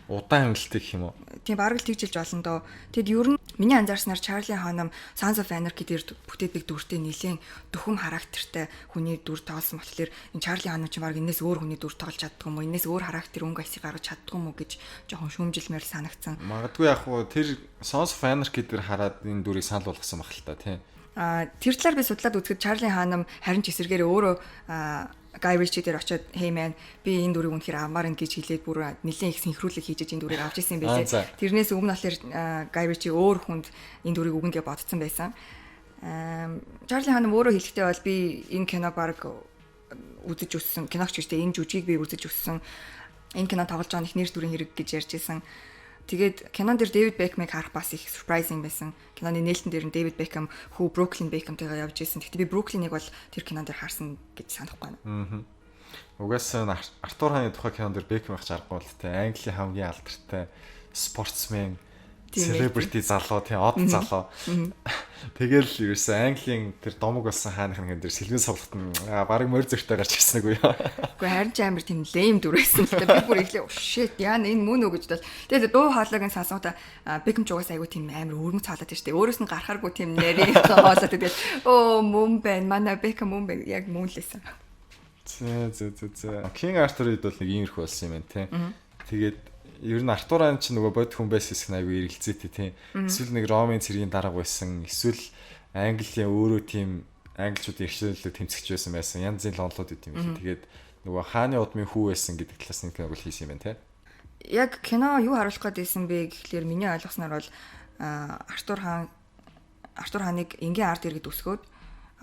Удаан хэмнэлттэй гэх юм уу? Тийм бараг л тэгжилж болно доо. Тэгэд ер нь миний анзаарснаар Charlie Hunnam Sons of Anarchy дээр бүтээдэг дүртэй нэлээд дөхөм характертай хүний дүр тоолсон болохоор энэ Charlie Hunnam ч бараг энэс өөр хүний дүр тоолж чаддгүй юм уу? Энэс өөр характер өнгө асыг гаргаж чаддгүй юм уу гэж жоохон шүүмжилмээр санагдсан. Магадгүй яг хуу тэр Sons of Anarchy дээр хараад энэ дүрийг санал болгосон баг л та тийм. Тэр талаар би судлаад үзэхэд Charlie Hunnam харин ч эсэргээр өөрөө Guy Ritchie дээр очиод hey man би энэ дүрийг үнэхээр авмаар ин гэж хэлээд бүр нэлээд их синхруулэг хийж энэ дүрийг авч ирсэн байлээ. Тэрнээс өмнө болохоор Guy Ritchie өөр хүнд энэ дүрийг өгнө гэж бодсон байсан. Charlie Hunnam өөрөө хэлэхдээ бол би энэ киног баг үзэж өссөн киногч гэжтэй энэ жүжигийг би үзэж өссөн. Энэ кино тоглож байгаа их нэр дүрийн хэрэг гэж ярьж исэн. Тэгээд кинон дээр Дэвид Бекмыг харах бас их surprising байсан. Киноны нээлтэн дээр нь Дэвид Бекхэм хүү Бруклин Бекхэмтэйгээ явж исэн. Гэхдээ би Бруклиныг бол тэр кинон дээр харсан гэж санахгүй байна. Угаасаа Артур хааны тухай кинон дээр Бекхэм ах жаргал те Английн хамгийн алдартай спортсмен celebrity залуу тий од залуу. Тэгэл ерөөсөө Английн тэр домог болсон хааныхын дээр сэлмэн савлахт нь барыг морь зөртэй гарч ирсэн үгүй юу. Үгүй харин ч амар тийм lame дүрсэн л та би бүр ихлэ shit яа энэ мөн үү гэж бодол. Тэгээд дуу хоолойг нь сонсонгоо Бекхэм ч угаасаа айгу тийм амар өрмөц хаалаад тийм шүү дээ. Өөрөөс нь гарахааргүй тийм нэрийг хоолоод тэгээд мөн байна. Манай Бекхэм мөн байна. Яг мөн лээсэн. Зөө. King Arthur-ид бол нэг иймэрхүү болсон юм байна тий. Тэгээд ер нь Артуран ч нөгөө бод хүн байсан хэсэг айгүй эргэлзээтэй тийм. Эсвэл нэг Ромын цэргийн дарга байсан. Эсвэл Английн өөрөө тийм англичуудын иршээлээр тэмцэгч байсан. Янз бүрийн лонлууд идэв юм. Тэгээд нөгөө хааны удмын хүү байсан гэдэг талаас нь киног хийсэн юм байна тийм. Яг кино юу харуулах гэдээсэн бэ гэхлээр миний ойлгосноор бол Артур хааныг энгийн ард иргэд өсгөөд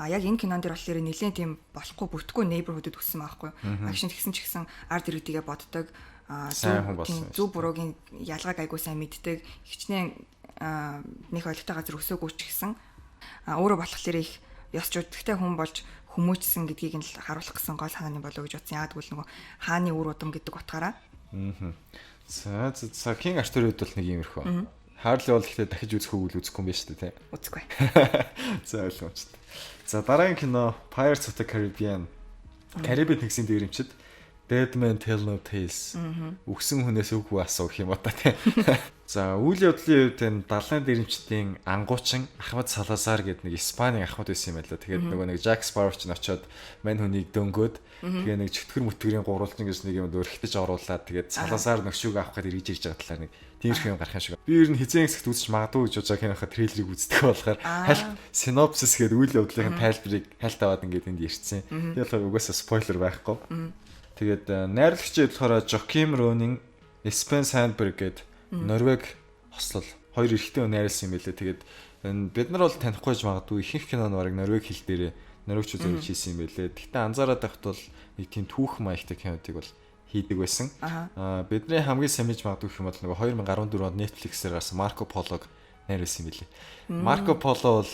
яг энэ кинон дээр болохоор нэлээд тийм болохгүй бүтггүй neighborhood-д өссөн байхгүй. Агшин тэгсэн ч гэсэн ард иргэдийгээ боддог. Зүг буруугийн ялгааг айгуу сайн мэддэг. Хичнээн нэг ойлгохтой газар өсөөгүй ч гэсэн өөрөө болохоор их ёс журдтай хүн болж хүмүүжсэн гэдгийг нь харуулах гэсэн гол санааны болов гэж бодсон. Яг тэгвэл нөгөө хааны үр удам гэдэг утгаараа. За King Arthur-ид бол нэг иймэрхүү. Harley бол ихтэй дахиж үзэх үйл үзэхгүй юм байна шүү дээ, тийм. Үзэхгүй. За ойлгомжтой. За дараагийн кино Pirates of the Caribbean. Карибын тэгсийн дээрэмчид Dead Man Tell No Tales. Үхсэн хүнээс үгүй асуух юм одоо тийм. За үйл явдлын үед энэ далайн дээрэмчдийн ангуучин Ахмад Салазар гэдэг нэг Испаний ахмад байсан юм байна лээ. Тэгээд нөгөө нэг Jack Sparrow ч очиод мань хүнийг дөнгөөд тэгээ нэг чөтгөр мүтгэрийн гурвалжин гэж нэг юм өрхтөж оруулаад тэгээд Салазар нөхшөөг авах гээд ирж ирж байгаа талаар нэг тиймэрхүү юм гарах юм шиг. Би ер нь хизээ хэсэгт үзэж магадгүй гэж бодож байгаа кинохоо трейлерыг үздэг болохоор хальт synopsis гэдэг үйл явдлын тайлбарыг хальт аваад ингээд энд ирсэн. Тэгээд болохоор угаасаа спойлер байхгүй. Тэгээд найрлагчид болохоор Joachim Ronin, Espen Sandberg гэдэг Норвег хослол хоёр эрэгтэй хүн найрлсан юм байлээ. Тэгээд бид нар бол танихгүй ч магадгүй ихэнх кинонд бараг норвег хэл дээр норвегч үзэж хийсэн юм байлээ. Гэхдээ анзаараад байхад бол нэг тийм түүх маягтай кинодыг бол хийдэг байсан. Бидний хамгийн сайн мэдж магадгүй юм бол нэг 2014 онд Netflix-ээр гарсан Marco Polo-г найрлсан юм байлээ. Marco Polo бол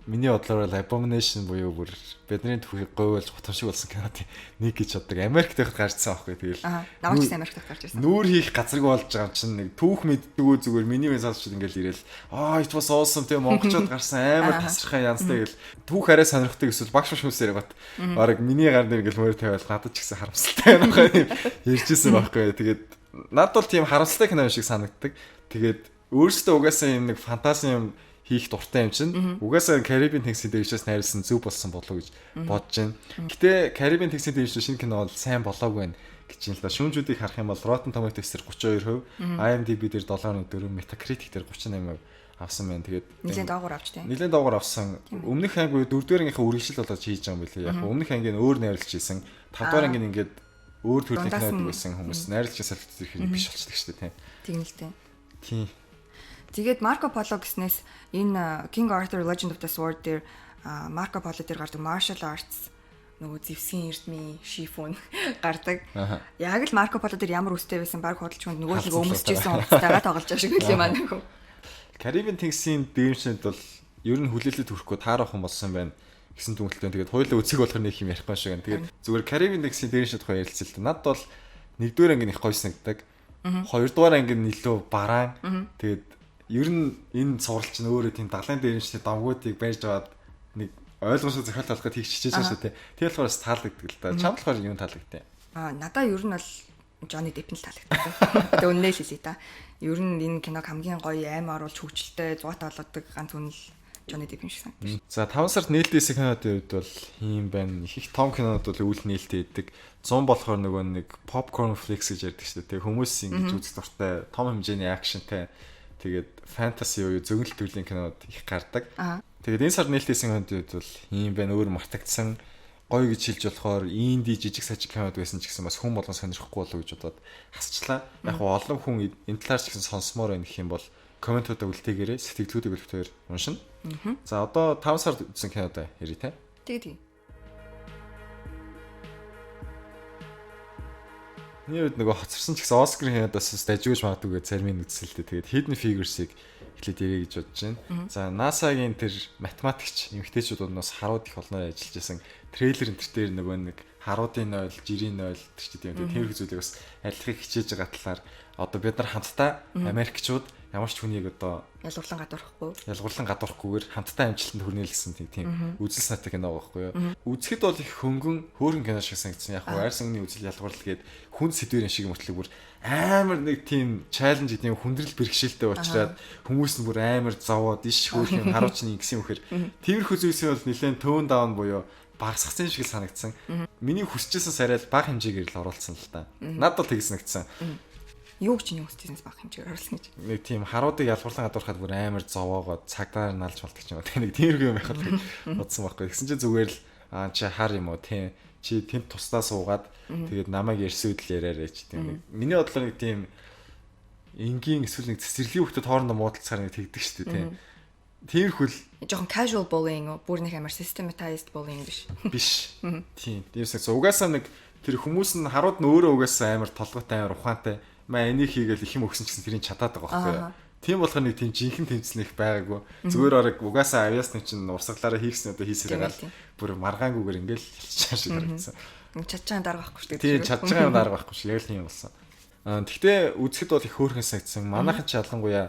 миний бодлоор Abomination буюу бүр бидний түүхийг говьлж готомшиг болсон кинод нэг гэж боддог. Америкт байхад гарчсан аахгүй тэгэл. Намайг ч Америкт гарч ирсэн. Нүүр хийх газаргүй болж байгаа юм чинь нэг түүх мэддэггүй зүгээр миний мессежчд ингээл ирээл it was awesome тийм монголчууд гарсан амар тасархай янзтай гэл түүх арай сонирхдаг эсвэл багш хүмүүсээр бат бараг миний гар дээр ингээл мөр тавиал надад ч гэсэн харамсалтай юм байна ярьжсэн байхгүй. Тэгээд над бол тийм харамсалтай кино шиг санагддаг. Тэгээд өөрөөсөө угаасаа юм нэг фантази юм хийх дуртай юм чинь. Угаасаа Карибын тэгсийн дээрчээс найрлсан зөв болсон болов уу гэж бодож байна. Гэтэ Карибын тэгсийн дээрчээс шинэ кино бол сайн болоогүй байна гэж юм л да. Шүүмжүүдийг харах юм бол Rotten Tomatoes дээр 32%, IMDb дээр 7.4, Metacritic дээр 38% авсан байна. Тэгээд нэлээд доогуур авч тийм. Нэлээд доогуур авсан. Өмнөх анги 4-р ангийнхаа үргэлжлэл болоод хийж байгаа юм билээ. Яг өмнөх анги нь өөр найруулж хийсэн. 5-р анги нь ингээд өөр төрлийн кинод байсан хүмүүс найруулж салфит зэрэг биш болчихдаг шүү дээ тийм. Тэгнэлтэй. Тийм. Тэгээд Marco Polo гэснээс энэ King Arthur Legend of the Sword дээр Marco Polo дээр гардаг martial arts нөгөө зевсгийн эрдмийн шифун гардаг. Яг л Marco Polo дээр ямар үстэй байсан баг хөдөлчөнд нөгөө нэг өмсөжсэн уцтайгаа тоглож байгаа шиг үл юм аа нөхөө. Карибын тэнгисийн дээрмшэнд бол ер нь хүлээлтэд хүрэхгүй таарахын болсон байна гэсэн дүгнэлттэй. Тэгээд хоёулаа үцэг болохоор нэг юм ярихгүй шүү гэн. Тэгээд зүгээр Карибын тэнгисийн дээрмшэнд тухай ярилцъя л да. Над бол 1-р анги их гоё санагдаг. 2-р анги нь илүү бараан. Тэгээд ер нь энэ цувралч нь өөрөө тийм далайн дээрмшний давгуудыг барьж аваад нэг ойлгомжтой зохиол болгоход хийх чижээж байгаа шүү дээ. Тэр болохоор таалагддаг л да. Чамд болохоор юу таалагдтыг? Надаа ер нь бол Johnny Depp нь таалагддаг. Одоо үнэ л хэлээ та. Ер нь энэ киног хамгийн гоё аим оруулж хөгжилтэй зугаатай болгодог ганц үнэ л Johnny Depp юм шиг санагдаж. За 5 сард нээлттэйсэн кинодын үед бол ийм байна. Их том кинонууд бол үйл нээлттэй идэг. 100 болохоор нөгөө нэг popcorn flicks гэж ярьдаг шүү дээ. Хүмүүс ингэж үзэх дуртай том хэмжээний акшнтай тэгээд фэнтези уу зөгнөл төрлийн кинод их гардаг. Тэгээд энэ сард нээлттэйсэн кинод бол ийм байна өөр мартагдсан гоё гэж хэлж болохоор инди жижиг сажиг кинод байсан ч гэсэн бас хүн болгон сонирхгүй болов гэж бодоод хасчлаа. Яг олон хүн энэ талаар ч гэсэн сонсомоор байна гэх юм бол комментуудаа үлдээгээрэй, сэтгэлдлүүдийг үлдэхээр уншина. За одоо 5 сард үзсэн кинодоо ярив те. Тэгээ. Миний хувьд нөгөө хоцорсон ч гэсэн Оскарын хянадаас дажигж магадгүй зарим нь үзэлтэй. Тэгээд Hidden Figures-ыг эхлээд ярих гэж бодож байна. За NASA-гийн тэр математикч эмэгтэйчүүдээс харууд их олноор ажиллаж байсан. Трейлер энэ төр нөгөө нэг харуудын 0, жирийн 0 тэр чинь тийм тэрхүү зүйлийг бас арилгахыг хичээж байгаа талаар одоо бид нар хамтдаа Америкчууд ямар ч хүнийг одоо ялгуурлан гадуурхгүйгээр хамтдаа амжилтанд хүрнэ л гэсэн тийм үзэл санаатай кино байгаа байхгүй юу. Үзэхэд бол их хөнгөн хөөрхөн кино шиг санагдсан. Яг нь арьс өнгөний үзэл ялгуурлал гээд хүн сэдвэрийн шиг мөртлөг бүр амар нэг тийм чаленж гэдэг юм хүндрэл бэрхшээлтэй уучраад хүмүүс нь бүр амар зовоод иш хөөрхөн харуулчны ингэсэн үхээр тиймэрхүү зүйлсийн бол нэлээд төөн даун буюу багасгсан шиг санагдсан. Миний хүсчихсэн сарай л бага хэмжээгээр л оруулсан л та. Надад бол тэгс санагдсан. Юу ч юм хүсчихсэн бага хэмжээгээр оруулсан гэж. Нэг тийм харуудыг ялгуурлан гадуурхаад бүр амар зовоогоод цагдаар налж болдог ч юм уу. Нэг тиймэрхүү юм байхад бодсон байхгүй. Тэгсэн чинь зүгээр л чи хар юм уу тий. Чи тэнд тусдаа суугаад тэгээд намайг ярьсан үдэл яриарэ ч тийм нэг. Миний бодлоор нэг тийм энгийн эсвэл нэг цэцэрлэгийн хүмүүсд хоорондоо муудалцахаар нэг тэгдэг шүү дээ тий. Тиймэрхүү л жоохон casual bullying бүр нэг амар systematized bullying биш. Тийм. Дээрээс угаасаа нэг тэр хүмүүс нь харууд нь өөрөө угаасаа амар толгойтой амар ухаантай. Маа энийг хийгээл их юм өгсөн ч гэсэн тэрийг чадаад байгаа байхгүй. Тийм болохоор нэг тийм жинхэнэ тэмцэл их байгаагүй. Зүгээр орог угаасаа авьяасны чинь урсгалаараа хийгсэн одоо хийсээр байгаа. Бүр маргаангүйгээр ингээл хэлчихсэн шиг харагдсан. Чадчихсан дарга байхгүй шүү дээ. Тийм чадчихсан дарга байхгүй шүү. Яг л юм болсон. Тэгтээ үзэхэд бол их хөөрхөн санагдсан. Манайхан ч ялангуяа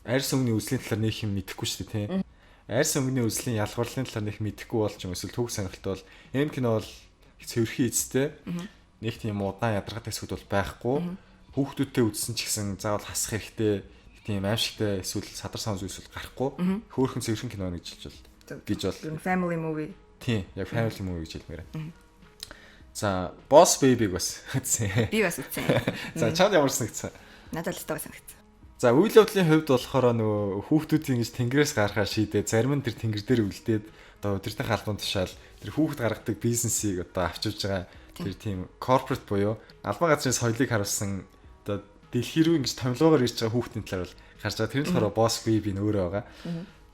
арьс өнгөний үзлийн талаар нэг юм мэдэхгүй шүү дээ тийм. Арьс өнгөний үзлийн ялгуурлалын талаар нэг мэдэхгүй бол ч юм эсвэл төгс сонирхолтой бол энэ кино бол цэвэрхэн эцтэй. Нэг тийм удаан ядаргатай хэсгүүд бол байхгүй. Хүүхдүүдтэй үзсэн ч гэсэн заавал хасах хэрэгтэй тийм аимшигтай эсвэл садар савз эсвэл гарахгүй хөөрхөн цэвэрхэн кино гэж бол family movie. Тийм яг family movie гэж хэлмээр. За Boss Baby-г бас үзсэн. Би бас үзсэн. За чад ямар санагдсан? Надад л таасан санагдсан. За үйл явдлын хувьд болохоор нөгөө хүүхдүүдийн ингэж тэнгэрээс гарахаа шийдээ зарим нь тэр тэнгэр дээр үлдээд одоо өдөртөө халдван тушаал тэр хүүхд гаргадаг бизнесийг одоо авчиж байгаа тэр тийм corporate буюу албан газрын соёлыг харуулсан одоо дэлхий рүү ингэж томилгоогоор ирж байгаа хүүхдийн талаар бол гарч байгаа. Тэр нь болохоор Boss Baby нөөрөө байгаа.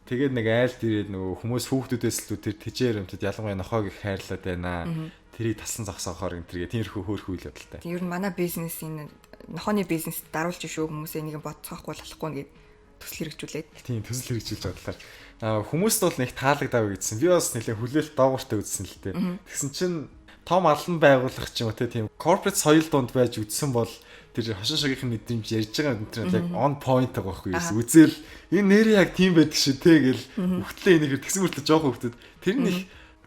Тэгээд нэг айл дээрээ нөгөө хүмүүс хүүхдүүдээс л тэр тэжээр өмтөд ялангуяа нохоог их хайрлаад байна. Тэрийг талсан зогсоохоор энэ тэргээ тиймэрхүү хөөрхөн үйл явдалтай. Ер нь манай бизнесийн нохооны бизнес даруулж шүү хүмүүсээ нэг бодцоохгүй болохгүй нэгэд төсөл хэрэгжүүлээд. Тийм төсөл хэрэгжүүлж байгаа талаар хүмүүст бол нэг таалагдав гэсэн. Би бас нэлээ хүлээлт доогууртай үзсэн л дээ. Тэгсэн чинь том алан байгуулах ч юм уу тийм corporate соёл донд байж үдсэн бол тэр хошин шогийнх нь мэдрэмж ярьж байгаа энэ яг on point байгаа байхгүй юу. Үзэл энэ нэрээ яг тийм байдаг шүү те гэл өгтлээ энийгээр тэгсэн мөртлөө жоохон хөвгдөд тэр нь их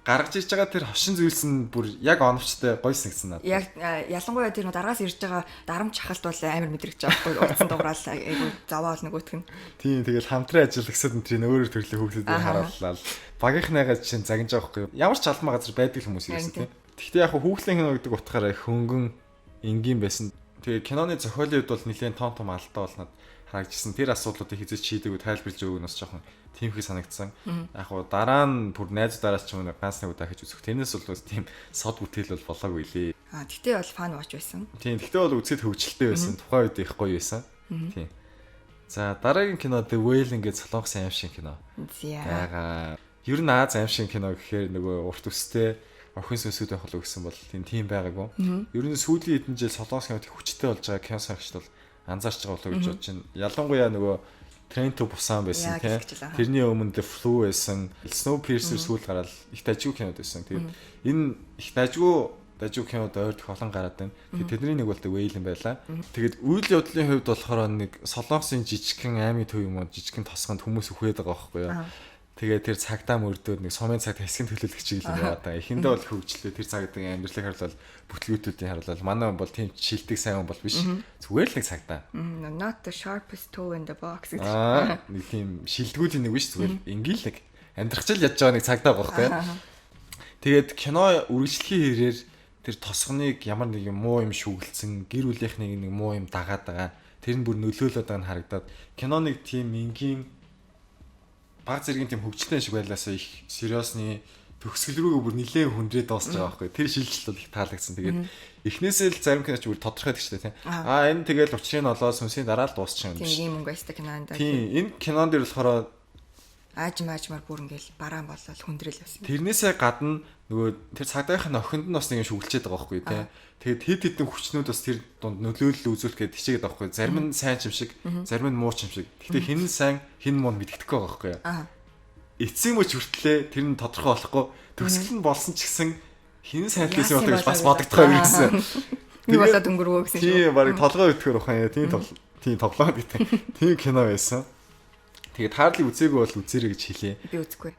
гаргаж ирж байгаа тэр хошин зүйлс нь бүр яг оновчтой гоё санагдсан надад. Яг ялангуяа тэр дараагаас ирж байгаа дарамт чахалт бол амар мэдрэгч байгаа байхгүй урдсан дуграал айгу заваа бол нөгөөтг нь. Тийм тэгэл хамтран ажиллагсад тэр өөрөөр төрлийн хүүхдүүдийг харууллаа. Багийнхнаагаа чинь загнаж байгаа байхгүй юу. Ямар ч албан газар байдаг хүмүүс юм тийм. Гэхдээ яг хүүхлийн кино гэдэг утгаараа их хөнгөн энгийн байсан. Тэгээ киноны зохиолын хувьд бол нэлээд том алдаа болнод харагдсан. Тэр асуудлуудыг хизээч шийдэггүй тайлбарлаж өгөх нь бас жоохон тиймхий санагдсан. Яг хуу дараа нь бүр найзуудараас ч юм уу ганц нэг удаа хийж үзэх. Тэрнээс бол тийм сод бүтээл бол болоогүй лээ. Тэгтээ бол фан watch байсан. Тийм тэгтээ бол үзэхэд хөвгчлөлтэй байсан. Тухайн үед их гоё байсан. Тийм. За дараагийн кино The Whale ингээд солонгос аимшиг кино. Яага. Ер нь Аз аимшиг кино гэхээр нөгөө урт үстэй охин сүнсүүд байх болов гэсэн бол тийм байгаагүй. Ер нь сүүлийн хэдэн жил солонгос кинод хүчтэй болж байгаа кино сарагчд бол анзаарч байгаа болов гэж бодож байна. Ялангуяа нөгөө Train to Busan байсан тийм. Тэрний өмнө The Flu байсан. Snowpiercer сүүл гараад их дажгүй кинод байсан. Тэгээд энэ их дажгүй кинод ойрдох олон гараад байна. Тэгээд тэдний нэг бол The Whale юм байлаа. Тэгээд үйл явдлын хувьд болохоор нэг солонгосын жижигхэн аймын төв юм уу жижигхэн тосгонд хүмүүс үхээд байгаа байхгүй юу. Тэгээд тэр цагтаа мөрдөөд нэг сумын цагт хэсгийн төлөөлөгч юм байна. Эхэндээ бол хөгжлөө тэр цагийн амьдралыг харуулал бүтлгүүтүүдийн харуулал манай хүн бол тийм шилдэг сайн хүн бол биш. Зүгээр л нэг цагтаа. Not the sharpest tool in the box. Нэг тийм шилдэгүүлийн нэг биш зүгээр ингээл нэг амьдрах чил ядж байгаа нэг цагтаа байхгүй. Тэгээд кино үргэлжлэхийн хэрээр тэр тосгоныг ямар нэг юм муу юм шүглцэн гэр бүлийнхнийг нэг муу юм дагаад байгаа. Тэр нь бүр нөлөөлөд байгаа нь харагдаад киноныг тийм энгийн баг зэргийн тийм хөгжлөлтэй шиг байлаасаа их сериосны төгсгөл рүү бүр нилээн хүндрээд дуусч байгаа байхгүй. Тэр шилжилт бол их таалагдсан. Тэгээд эхнээсээ л зарим киноч бүр тодорхой гэдэг чинь тийм. Энэ тэгэл учрыг нь олоод сүнсийн дараа л дуусчих юм биш. Тийм мөнгө өстэй кинонд. Тийм энэ кинон дээр болохоор аажмаар бүр ингээл бараан болол хүндрэл байсан. Тэрнээсээ гадна нөгөө тэр цагдаагийнх нь охинд нь бас нэг юм шүглчээд байгаа байхгүй тий. Тэгээд хэд хэдэн хүчнүүд бас тэр дунд нөлөөлөл үзүүлэх гээд хичээгээд байгаа байхгүй. Зарим нь сайн юм шиг, зарим нь муу юм шиг. Гэхдээ хэн нь сайн, хэн нь муу мэддэхгүй байгаа байхгүй. Эцсийн мөч хүртлээ тэр нь тодорхой болохгүй. Төгсгөл нь болсон ч гэсэн хэн сайн хэлсэн юм бол бас бодогдохоо юм гэсэн. Нэг болоод өнгөрвөө гэсэн шүү. Тийм барыг толгой өтгөр ухаан яа. Тийм тоглоод гэдэг. Тийм кино байсан. Тэгээд Harley үзээгүй бол үзээрэй гэж хэлье. Би үзэхгүй.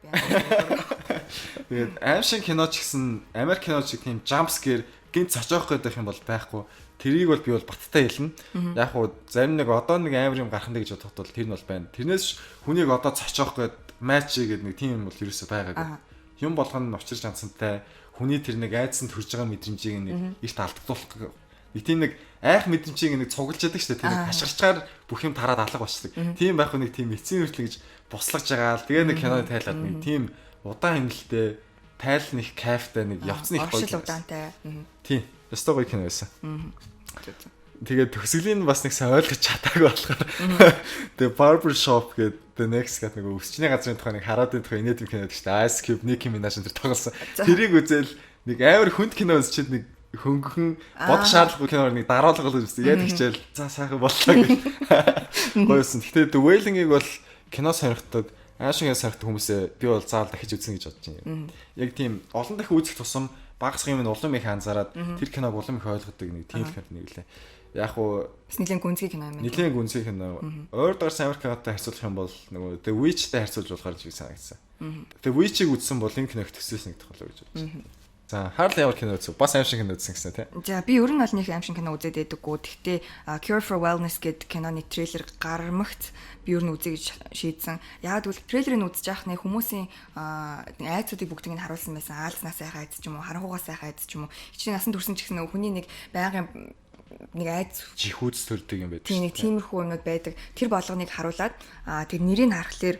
Тэгээд аим шиг кино ч гэсэн Америк кино шиг тийм jump scare гинт цочоох гэдэг юм бол байхгүй. Тэрийг бол би бол баттай хэлнэ. Яг уу зарим нэг одоо нэг амар юм гарах нь гэж бодоход бол тэр нь бол байна. Тэрнээс хүнийг одоо цочоох гэдэг матч гэдэг нэг тийм юм бол ерөөсөй байгаагүй. Юм болгоно учир шансантай хүний тэр нэг айдсанд төрж байгаа мэдрэмжийг нэг ихт алдагдуулах. Нэг тийм нэг айх мэдрэмжийг нэг цуглаж яадаг шүү дээ. Тэр нэг хашгирчгаар бүх юм тараад алга болчихдаг. Тийм байх нэг тийм эцсийн хүртэл гэж буслаж байгаа л тэгээ нэг киноны тайлаад нэг тийм удаан хэмнэлтэй тайл нэг кайфтай нэг явцны их гоё. Удаантай. Тийм. Өстой гоё кино байсан. Тэгээд төгсгөлийн бас нэг сайн ойлгож чадаагүй болохоор тэгээ Barber Shop гэдэг The Next гэдэг нэг өсчний газрын тухай нэг хараад байх тухай инээдм кино гэдэг шүү дээ. Ice Cube, Nicki Minaj энэ тоглосон. Тэрийг үзэл нэг амар хүнд кино үзчихэд нэг хөнгөн бод шаардлагагүй киноор нэг дараалал үзсэн. Яг хичээл за сайхан боллоо гэж гоёсэн. Гэхдээ The Wailing-ыг бол кино сонирхдаг, аашингаа сонирхдаг хүмүүсээ би бол заавал дахиж үзнэ гэж бодож байна. Яг тийм олон дахин үзэх тусам багс юм улам их анзаараад тэр киног улам их ойлгодог нэг тийм кино нэг лээ. Яг уу нэлийн гүнзгий кино юм. Нэлийн гүнзгий кино. Өөр дээрс Америк кинотой харьцуулах юм бол нөгөө The Witch-тэй харьцуулж болохоор жиг санагдсан. The Witch-ийг үзсэн бол энэ киног төсөөс нэгдэх болоо гэж бодож байна. За Harley ямар кино үзв? Бас аим шиг кино үзсэн гэсэн тий. За би ер нь бол нэг аим шиг кино үзээд байдаггүй. Гэхдээ Cure for Wellness гэдэг киноны трейлер гармагт би ер нь үзье гэж шийдсэн. Яг тэгвэл трейлерыг үзэж яах нэг хүмүүсийн айцуудыг бүгдийг нь харуулсан байсан. Аалзнаа сайхан айц ч юм уу, харанхуугаа сайхан айц ч юм уу. Хичнээн насан турсан ч гэсэн хүний нэг байнгын нэг айц чихүүц төрдөг юм байдаг. Тийм нэг тиймэрхүү юмнууд байдаг. Тэр болгоныг харуулад тэр нэрийг харахаар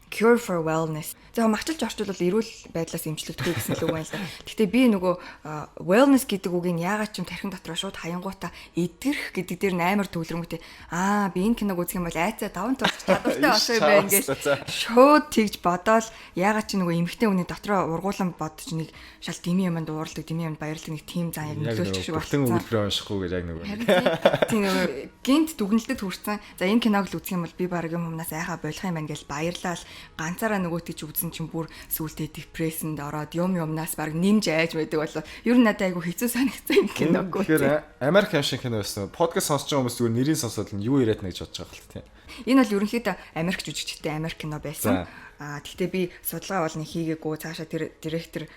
Cure for Wellness. За магчилж орчуулбал эрүүл байдлаас эмчлэгдэхгүй гэсэн л үг байна л да. Гэхдээ би нөгөө wellness гэдэг үгийг яагаад ч юм тархин дотроо шууд хаянгуудаа эдгэрх гэдэг дээр амар төвлөрөнгөтэй. Би энэ киног үзэх юм бол айцаа даван тулах чадвартай болсон юм байна гэж шууд тэгж бодоол яагаад ч нөгөө эмгтэй хүний дотроо ургуулan бодож нэг шал дими юмд уурладаг, дими юмд баярлаг нэг тийм зан яг нөлөөлчих шиг болсон. Үлбэр уншихгүй гэж яг нөгөө. Тийм нөгөө гинт дүгнэлтэд хүрсэн. За энэ киног л үзэх юм бол би баг юм юмнаас айхаа болох юм байна гэж баярлал ганцаараа нөгөөтэй ч үзсэн чинь бүр сүултээ депрессэнд ороод юмнаас баг нэмж айж байдаг болоо. Ер нь надад айгу хэцүү санагдсан юм киногүй. Тэгэхээр Америк юм шиг кино байсан. Подкаст сонсож байгаа хүмүүс зүгээр нэрийг сонсоод юу яриад нэг гэж бодож байгаа хэл тийм. Энэ бол ерөнхийдөө Америк жүжигчтэй Америк кино байсан. Гэхдээ би судалгаа бол нэг хийгээгүй. Цаашаа тэр директор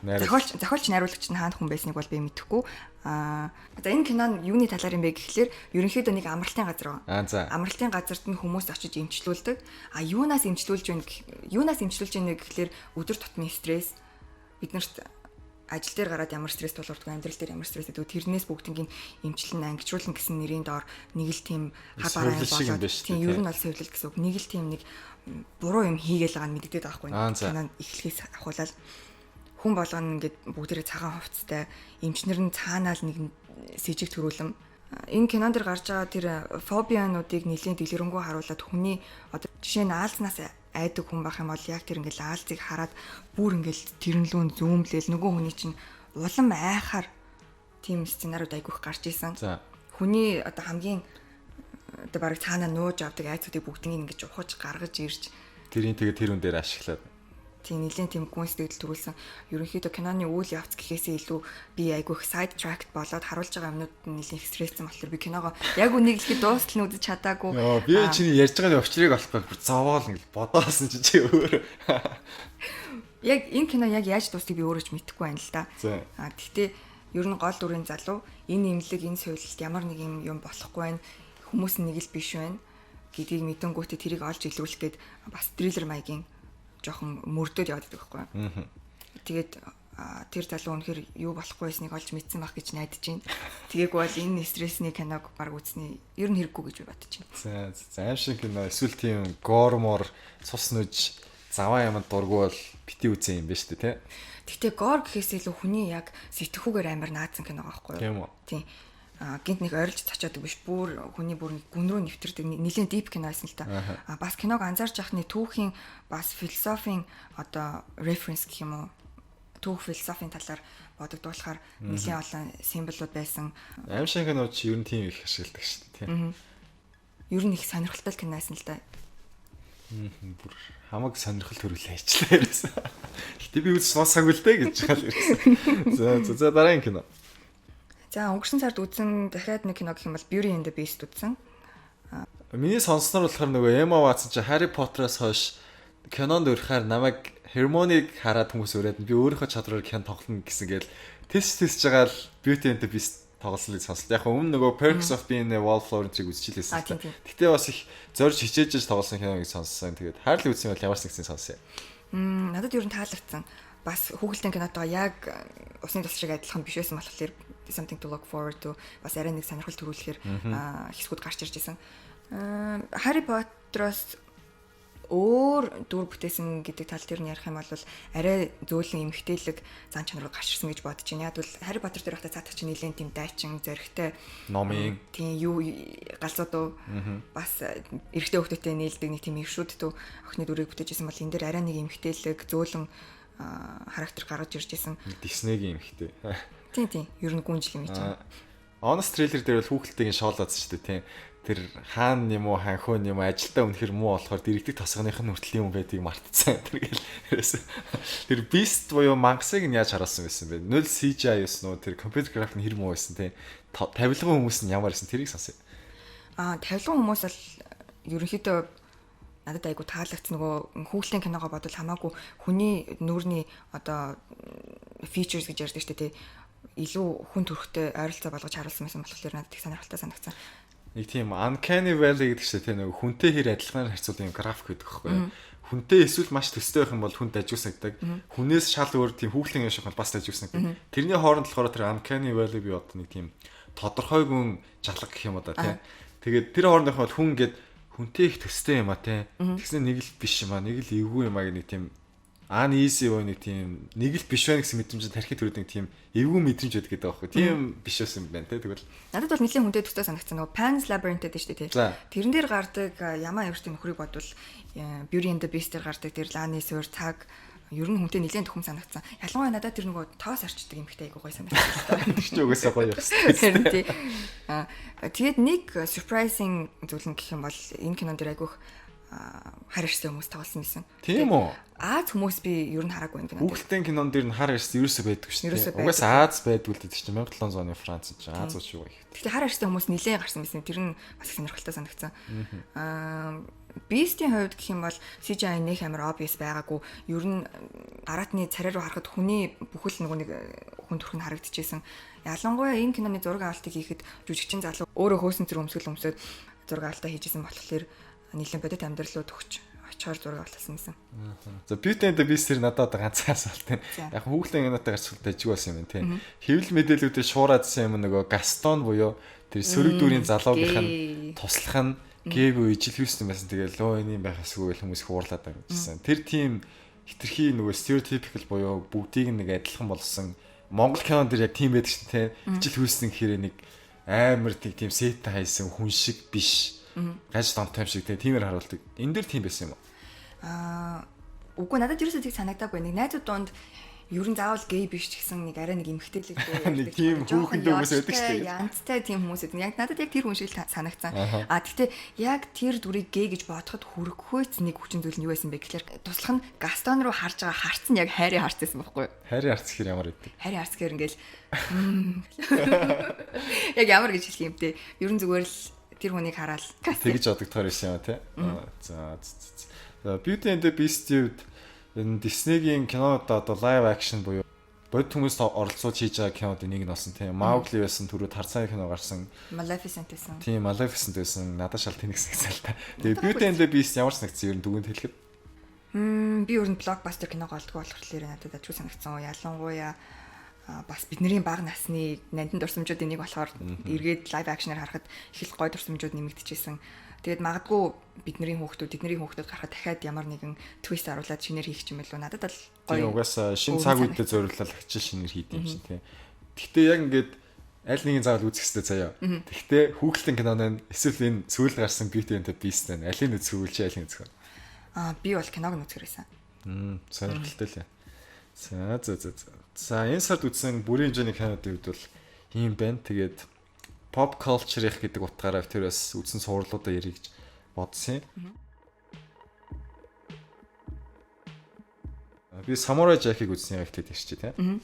зохиолч найруулагч нь хаана хүн байсныг бол би мэдэхгүй. За энэ кино нь юуны талаар юм бэ гэхлээр ерөнхийдөө нэг амралтын газар байна. Амралтын газарт нь хүмүүс очиж эмчлүүлдэг. Юунаас эмчлүүлж байна гэхлээр өдөр тутмын стресс биднэрт ажил дээр гараад ямар стресс тулгардаг, амьдрал дээр ямар стресс гэдэг тэрнээс бүгднийг эмчилнэ, ангижруулна гэсэн нэрийн доор нэг л тийм хабараа болоод тийм ер нь бол сэвлэл гэсэн үг. Нэг л тийм нэг буруу юм хийгээл байгаа нь мэддэгдээд байгаа байхгүй. Кино эхлэхээс ахуулаад хүн болгоно ингээд бүгдээрээ цагаан хувцастай эмчнэр нь цаанаа л нэг сэжиг төрүүлэм. Энэ кинон дэр гарч байгаа тэр фобиануудыг нэлийн дэлгэрэнгүй харуулад хүний одоо жишээ нь аалзнаас айдаг хүн байх юм бол яг тэр ингээд аалзыг хараад бүр ингээд тэрнлүүн зүүмлээл нөгөө хүний чинь улам айхаар тийм сценариуд айгүйх гарч исэн. Хүний одоо хамгийн одоо бараг цаанаа нууж авдаг айцуудыг бүгднийг ингээд ухаж гаргаж ирж тэрийн тэгээ тэрүүн дээр ашиглаад тийм нэлийн тийм гүн сэтгэл төрүүлсэн. Ерөнхийдөө киноны үйл явц гэхээсээ илүү би айгүй их сайд тракт болоод харуулж байгаа юмнууд нэлийн их стресссэн болохоор би киногоо яг үнийг ихэд дуустал нь үзэж чадаагүй. Би чиний ярьж байгаа өчрийг олохгүй зовоол ингэ бодоосон чи өөр. Яг энэ кино яг яаж дуустыг би өөрөө ч мэдэхгүй байна л да. Гэхдээ ер нь гол дүрийн залуу энэ имлэг энэ суйлалт ямар нэг юм болохгүй байна. Хүмүүс нэг л биш байна гэдгийг мэдэнгүүтээ тэрийг олж илрүүлэх гээд бас триллер маягийн жоохон мөрдөд яваад байдаг байхгүй. Тэгээд тэр залуу үнэхээр юу болохгүй байсныг олж мэдсэн байх гэж найдаж байна. Тэгээг бол энэ стрессний киног баг үзсний ер нь хэрэггүй гэж би бодож байна. За аим шиг кино эсвэл тийм гормор цус нүж заваа ямд дургуул бити үзэн юм ба шүү дээ тий. Гэхдээ гор гэхээс илүү хүний яг сэтгхүүгээр амар наадсан кино байхгүй юу? Тийм. гинт нэг ойрлж цачаадаг биш бүр хүний бүр гүн рүү нэвтэрдэг нэлээд дип кино байсан л та. Бас киног анзаарч яхахны түүхийн бас философийн одоо референс гэх юм уу түүх философийн талаар бодогдуулахаар нэлээд олон символууд байсан. Аим шиг кинод чи ер нь тийм их ашигладаг шүү дээ тийм. Ер нь их сонирхолтой кино байсан л да. Бүр хамаг сонирхол төрүүлээ хийчлээ ерөөсөө. Гэтэ би үз сонсаагүй л дээ гэж хаал ерөөсөө. За дараагийн кино. За өнгөрсөн сард үзсэн дахиад нэг кино гэх юм бол Beauty and the Beast үзсэн. Миний сонсноор болохоор нөгөө Emma Watson чи Harry Potter-аас хойш кинонд өрхөөр намайг Hermione-г хараад хүмүүс өрөөд би өөрийнхөө чадвараар кино тоглоно гэсэн гээл тест байгаа л Beauty and the Beast тоглолыг сонслоо. Яг өмнө нөгөө Perks of Being a Wallflower-ыг үзчихлээсэн. Гэтэ бас их зорж хичээж тоглосон киног сонссон. Тэгээд Harley үзсэн бол ямар ч нэгэн сонсъё. Надад ер нь таалагдсан. Бас хүүхэлдэйн кинотойгоо яг усны тус шиг адилхан биш байсан болохоор something to look forward to бас арай нэг сонирхол төрүүлэхээр хэсгүүд гарч ирж байсан. Harry Potter-оос өөр дүр бүтээсэн гэдэг тал дээр нь ярих юм бол арай зөөлөн эмгтээлэг зан чанар руу гарч ирсэн гэж бодож байна. Яг бол Harry Potter дээр хата цаатах чинь нэлээд тийм дайчин, зоригтой номын тийм юу галзуу бас эрэгтэй хүүхдүүтэй нээлдэг нэг тийм өвшүүд дүү охины дүрийг бүтээжсэн бол энэ дээр арай нэг эмгтээлэг зөөлөн характер гаргаж ирж байсан. Disney-гийн эмгтэй. Тийм. Ер нь гүнжил юм чинь. Honest trailer дээр бол хүүхэлтэйг шоолоодсон шүү дээ, тийм. Тэр хаан юм уу, ханхуун юм уу, ажилдаа үнэхэр муу болохоор дэрэгдэх тосгоных нь хүртэл юм байдгийг мартцсан. Тэр Beast буюу мангасыг нь яаж харуулсан байсан бэ? 0 CGI юусэн уу? Тэр компьютер график нь хэр муу байсан, тийм. Тавилгын хүмүүс нь ямар байсан тэрийг сонсъё. Тавилгын хүмүүс бол ерөнхийдөө надад айгу таалагдсан нөгөө хүүхлийн киногоо бодвол хамаагүй хүний нүүрний одоо features гэж ярьдаг шүү дээ. Илүү хүн төрхтэй ойролцоо болгож харуулсан байсан болохоор надад их сонирхолтой санагдсан. Нэг тийм uncanny valley гэдэг чинь тийм нэг хүнтэй хэр адилхан харьцуулах юм график гэдэг байхгүй юу? Хүнтэй эсвэл маш төстэй байх юм бол хүнд дажигсагдаг. Хүнээс шал өөр тийм хүүхлийн юм шиг бол бас дажигсагдаг. Тэрний хооронд болохоор тэр uncanny valley бий одоо нэг тийм тодорхойгүй жалга гэх юм уу да тийм. Тэгээд тэр хоорондох бол хүн гээд хүнтэй их төстэй юм а тий. Тэгснэ нэг л биш юм а, нэг л эвгүй юм а гэх нэг тийм uneasy боо нэг тийм нэг л биш байх гэсэн мэдрэмж тархи төрөд нэг тийм эвгүй мэдрэмж байдаг гэдэг байхгүй. Тийм биш байсан юм байна тий. Тэгвэл надад бол нэлийн хүнтэй төстэй санагдсан нөгөө Pan's Labyrinth гэдэг шүү дээ тий. Тэрэн дээр гардаг ямаа явжтай нөхрийг бодвол Beauty and the Beast дээр гардаг тэр Lani Suur цаг ер нь хүнтэй нэлийн төхөм санагдсан. Ялангуяа надад тэр нөгөө тоос арчдаг юмхтэй айгуу гоё санагдсан. Тэр ч угаасаа гоё ёстой. Тэгээд нэг surprising зүйл нь гэх юм бол энэ кинон дээр айгуух хар ирсэн хүмүүс тоглосон байсан. Тийм үү? Аз хүмүүс би ер нь хараагүй энэ кинонд. Хүүхэлдэйн кинон дээр нь хар ирсэн ерөөсөө байдгүй шүү дээ. Угаасаа Аз байдгүй л дээ чинь 1700 оны Франц чинь Аз уу шүү. Гэхдээ хар ирсэн хүмүүс нэлээд гарсан байсан. Тэр нь бас их сонирхолтой санагдсан. Beast-ийн хувьд гэх юм бол CGI нэх амар obvious байгаагүй. Ер нь араатны царай руу харахад хүний бүхэл нэг хүн төрх нь харагдчихсэн. Ялангуяа энэ киноны зураг авалтыг хийхэд жүжигчин залуу өөрөө хөөсөн зэрэг өмсөд зураг авалтаа хийжсэн болохоор нийлэн бодит амьдралууд өгч очоор зураг авалтсан гэсэн. За Beauty and the Beast-ээр надад ганцхан асуулт юм. Яг хүүхлийн кинотой гарчхал дажиг байсан юм тийм. Хэвлэл мэдээлүүдээр шуураадсан юм нөгөө Gaston буюу тэр сөрөг дүүрийн залуугийнх нь туслах нь гэв үе ижил хийсэн байсан. Тэгээ лоо энэ юм байхасгүй л хүмүүс их уурлаад байгаа гэсэн. Тэр тийм хитрхи нөгөө stereotypical буюу бүгдийг нэг адилхан болсон Монгол кинонд дэр яг тийм байдаг шүү дээ. Ижил хүйсэн гэхээр нэг амар тийм сет хайсан хүн шиг биш. Гаж донтой юм шиг тиймэр харуулдаг. Энэ дэр тийм байсан юм уу? Үгүй надад ерөөсөө тийг санагдаагүй. Нэг найзууд донд ер нь заавал гей биш ч гэсэн нэг арай нэг эмгтээлэгтэй нэг тийм хүүхэндээ хүмүүс байдаг шүү дээ. Янзтай тийм хүмүүс байдаг. Яг надад яг тэр хүн шиг л санагдсан. Гэхдээ яг тэр дүрийг гей гэж бодоход хүрхгүйц нэг хүчин зүйл нь юу байсан бэ гэхээр туслах нь Гастон руу харж байгаа харц нь яг хайрыг харцсан байхгүй юу? Хайрыг харц гэхээр ямар байдаг? Хайрыг харц гэхээр ингээл яг ямар гэж хэлэх юм бэ? Ер нь зүгээр л тэр хүнийг хараад тэгж бодогдохоор байсан юм тий. За Beauty and the Beast-ийг энэ Disney-гийн кинод одоо live action буюу бодит хүмүүст оролцуулж хийж байгаа кинод нэг нь болсон тийм. Mowgli байсан түрүү Tarzan кино гарсан. Maleficent байсан. Тийм, Maleficent байсан. Надад шал тэнэгс гэсэн л та. Тэгээ Beauty and the Beast ямар санагдсан ер нь дүгнэлт хэлэхэд? Би ер нь blockbuster кино голдгоо болохоор надад ажгүй санагдсан. Ялангуяа бас бидний бага насны нандин дурсамжуудын нэг болохоор эргээд live action-аар харахад их л гоё дурсамжууд нэмэгдэжсэн. Тэгээд магадгүй тэдний хүүхдүүд гарахад дахиад ямар нэгэн твист оруулаад шинээр хийх юм болов надад л гоё. Тийм угаасаа шинэ цаг үедээ зориуллаа ачиж шинээр хийд юм шиг тийм. Гэхдээ яг ингээд аль нэгийг заавал үзэх хэрэгтэй заяа. Гэхдээ хүүхэлдэйн киноны эсвэл энэ сүүл гарсан Beauty and the Beast байна. Алийг үзэх үү, алийг үзэх вэ? Би бол киног нь үзэх байсан. Сонирхолтой лээ. За энэ сард үзсэн бүрийн хэмжээний кинодын үед бол ийм байна. Тэгээд pop culture их гэдэг утгаараа тэр бас үзсэн сурлуудаа ярих гэж бодсон юм. Би Samurai Jack-ыг үзсэн яг хэлээд ирчихээ тийм.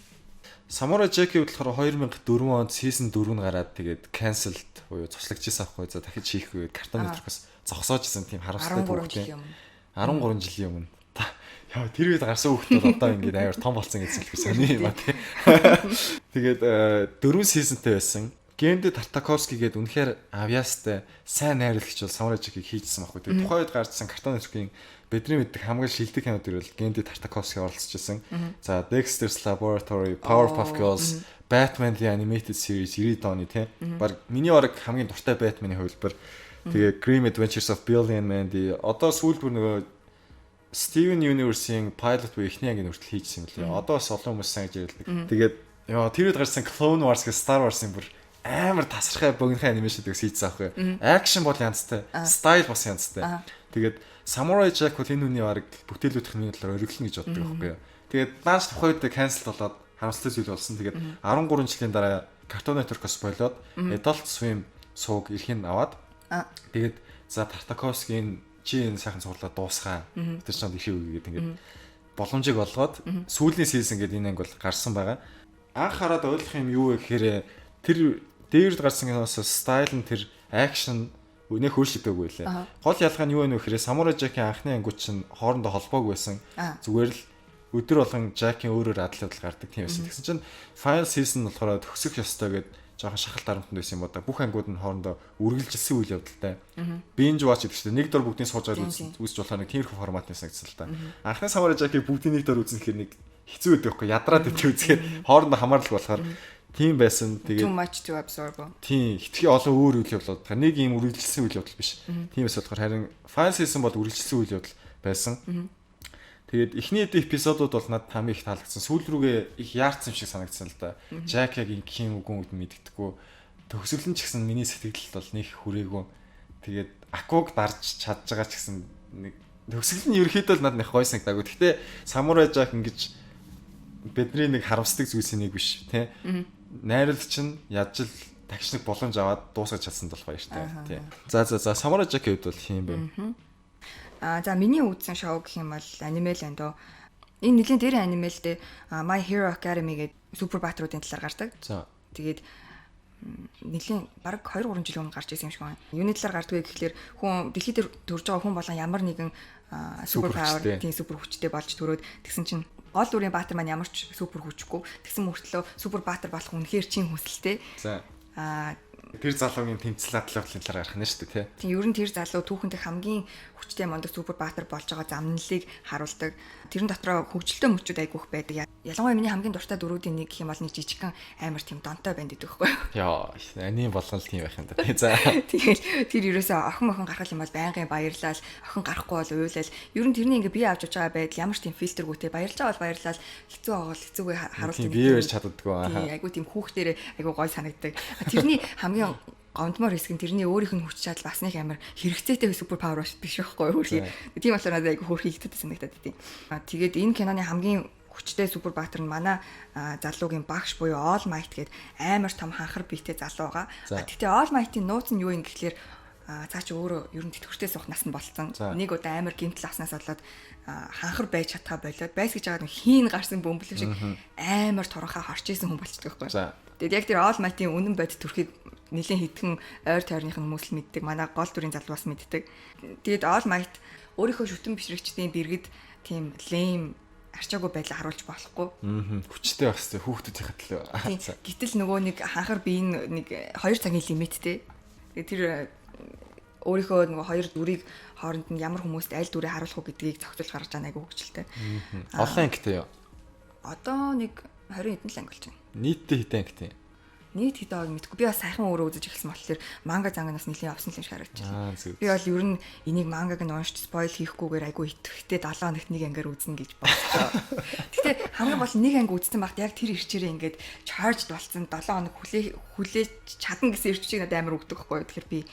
Samurai Jack-ийг болохоор 2004 онд season 4 нь гараад тэгээд cancelled буюу цуслагдчихсан аахгүй. За дахиж хийхгүй Cartoon Network-оос зогсоожсэн тийм харамсалтай түүхтэй. 13 жилийн өмнө. Яа тэр үед гарсан хүүхдүүд одоо ингээд аяар том болсон гэж хэлэх сони юм а тий. Тэгээд 4 seasonтэй байсан. Генди Тартаковский гэдэг үнэхээр авьяастай сайн найруулагч бол Samurai Jack-ыг хийжсэн байхгүй. Тэгээд тухайн үед гарсан Cartoon Network-ийн бидний мэддэг хамгийн шилдэг кинод бол Генди Тартаковский оролцож байсан. За Dexter's Laboratory, Powerpuff Girls, Batman the Animated Series 90-ад оны тий. Баг миний баг хамгийн дуртай Batman-ийн хувилбар. Тэгээ Grim Adventures of Billy and Mandy. Одоо сүүлбэр нөгөө Steven Universe-ийн pilot буюу эхний ангийн хүртэл хийжсэн юм лээ. Одоо бас олон хүмүүс сайн гэж ярьдаг. Тэгээд яа тэр үед гарсан Clone Wars гэх Star Wars-ын бүр амар тасархай богинохан анимашн гэж хийжсэн аахгүй. Action бол янзтай, style бас янзтай. Тэгээд Samurai Jack бол энэ үний баг бүтээлүүдийн миний талаар ориглоно гэж боддог байхгүй. Тэгээд нааш тухайд cancel болоод харамсалтай зүйл болсон. Тэгээд 13 жилийн дараа Cartoon Network-оос болоод Adult Swim сууг эрхийг аваад тэгээд за Тартаковскийн чи энэ сайхан сурлаа дуусгаа. Тэр чинь их үү гэдэг ингээд боломжийг олгоод сүүлийн season гэдэг энэ анги бол гарсан байгаа. Анх хараад ойлгох юм юу вэ гэхээр тэр дээрд гарсан киноос стайл нь тэр акшн үнэ хөршлөгдөөгүй лээ. Гол ялгаа нь юу вэ гэхээр Samurai Jack-ийн анхны ангууд чинь хоорондоо холбоогүй байсан. Зүгээр л өдөр болгон Jack-ийн өөрөөр адал адал гардаг тийм байсан. Тэгсэн чинь final season болохоор төгсөх ёстой гэдэг жоохон шахалт дарамтанд байсан юм ба. Бүх ангууд нь хоорондоо үргэлжилсэн үйл явдалтай. Binge watch гэдэг чинь нэг дор бүгдийн сууж аваад үзэж болохоор нэг тиймэрхүү форматны санагдсан л та. Анхны Samurai Jack-ийг бүгдийн нэг дор үзэх хэрэг нэг хэцүү байдаг байхгүй ядраад идэх үзгээд хоорондоо хамаарлаг болохоор тийм байсан. Тэгээд too much to absorb. Тийм хитрхи олон өөр үйл явдал байна. Нэг юм үргэлжилсэн үйл явдал биш. Тиймээс болохоор харин final season бол үргэлжилсэн үйл явдал байсан. Тэгээд эхний эпизодууд бол надад хамгийн их таалагдсан. Сүүл рүүгээ их яарсан юм шиг санагдсан л да. Jack яг ингэх юм үгүй мэддэггүй. Төгсгөл нь ч гэсэн миний сэтгэлд бол нэг хүрээгүй. Тэгээд Акуг дарж чадж байгаа ч гэсэн нэг төгсгөл нь ерөөхдөө л надад их гой санагдаагүй. Гэхдээ Samurai Jack ингэж бидний нэг харамсдаг зүйлсийн нэг биш тий. Найруулагч нь яаж л тагшныг боломж аваад дуусгаж чадсан бол баяртай тий. За Samurai Jack-ийн хувьд бол хийм бэ. За миний үзсэн шоу гэх юм бол аниме л энэ дөө. Энэ нэлийн дээр аниме л дээ My Hero Academy гэдэг супер баатруудын талаар гардаг. За. Тэгээд нэлийн бараг 2-3 жил өмнө гарч ирсэн юм шиг байна. Юуны талаар гардаг вэ гэхэлэр хүн дэлхийд дээр төрж байгаа хүн болон ямар нэгэн супер павер тийм супер хүчтэй болж төрөөд тэгсэн чинь гол дүрийн баатар маань ямар ч супер хүчгүй тэгсэн мөртлөө супер баатар болох үнэхээр чин хүсэлтэй. За. Тэр залуугийн тэмцэл атлантын талаар гарах нь шүү дээ тий. Тийм ер нь тэр залуу түүхэнд хамгийн хүчтэй мондөг супер баатар болж байгаа замналыг харуулдаг. Тэрэн дотроо хөгжилтэй мөчүүд айгүйх байдаг. Ялангуяа миний хамгийн дуртай дөрүүдийн нэг гэх юм бол нэг жижигхан амар тийм донтой банд гэдэг байхгүй юу? Яа, анийн болгон л тийм байх юм да. За. Тэгэл тэр ерөөсөө охин гарах юм бол байнгын баярлал, охин гарахгүй бол уйлал. Ер нь тэрний ингээ бие авч явж байгаа байдал ямар ч тийм фильтргүйтэй баярлж байгаа бол баярлал, хэцүү байгаа бол хэцүүгээ харуулдаг. Бие барьж чаддаггүй аа. Тийм айгүй тийм хүүхдэрээ айгүй гой санагддаг. Тэрний хамгийн гомдмор хэсэг нь тэрний өөрийнх нь хүч чадал бас нэг амар хэрэгцээтэй супер павер биш байхгүй юу? Тийм болохоор надад айгүй хөөрхий ихтэй санагдаад тийм. Тэгээд энэ киноны хамгийн хүчтэй супер баатар нь манай залуугийн багш буюу All Might гэдэг амар том ханхар биетэй залуу байгаа. Гэхдээ All Might-ийн нууц нь юу юм гэхэлэр цаа чи өөрөө ер нь тэтгэвртэй суух нас нь болцсон. Нэг удаа амар гэмтэл авснаас болоод ханхар байж чадхаа болоод байс гэж байгаа нэг хийн гарсан бөмбөлөг шиг амар торонхоо хорч исэн хүн болчихдог байхгүй. Тэгээд яг тэр All Might-ийн үнэн бодит төрхийг нэлийн хитгэн ойр тойрных нь хүмүүс л мэддэг. Манай гол дүрийн залуу бас мэддэг. Тэгээд All Might өөрийнхөө шүтэн бишрэгчдийн дэргэд тийм lame арчаагүй байдлаа харуулж болохгүй. Хүчтэй байх хэрэгтэй хүүхдүүдийн хатлаа. Гэтэл нөгөө нэг ханхар биеийн нэг 2 цагийн лимиттэй. Тэр өөрийнхөө нөгөө 2 дүрийг хооронд нь ямар хүмүүст аль дүрээ харуулах уу гэдгийг зохицуулж гаргаж байгаа айгүй хөвгчлээ. Олон ангитай юу? Одоо нэг 20 хэдэн л анги болж байна. Нийтдээ хэдэн ангитай? Нэг тэдээ мэдгүй. Би бас сайхан өөрөө үзэж эхэлсэн болохоор манга зангаас нэлийн авсан юм шиг харагдчихсан. Зүг. Би бол ер нь энийг мангаг нь уншиж спойл хийхгүйгээр айгүй итгэвчтэй 7 хоногт нэг ангаар үзнэ гэж бодлоо. Гэтэ хамгийн гол нэг анги үзсэн багт яг тэр ирчээрээ ингээд charged болсон 7 хоног хүлээж чадна гэсэн ирчийг надад амар өгдөг байхгүй. Тэгэхээр би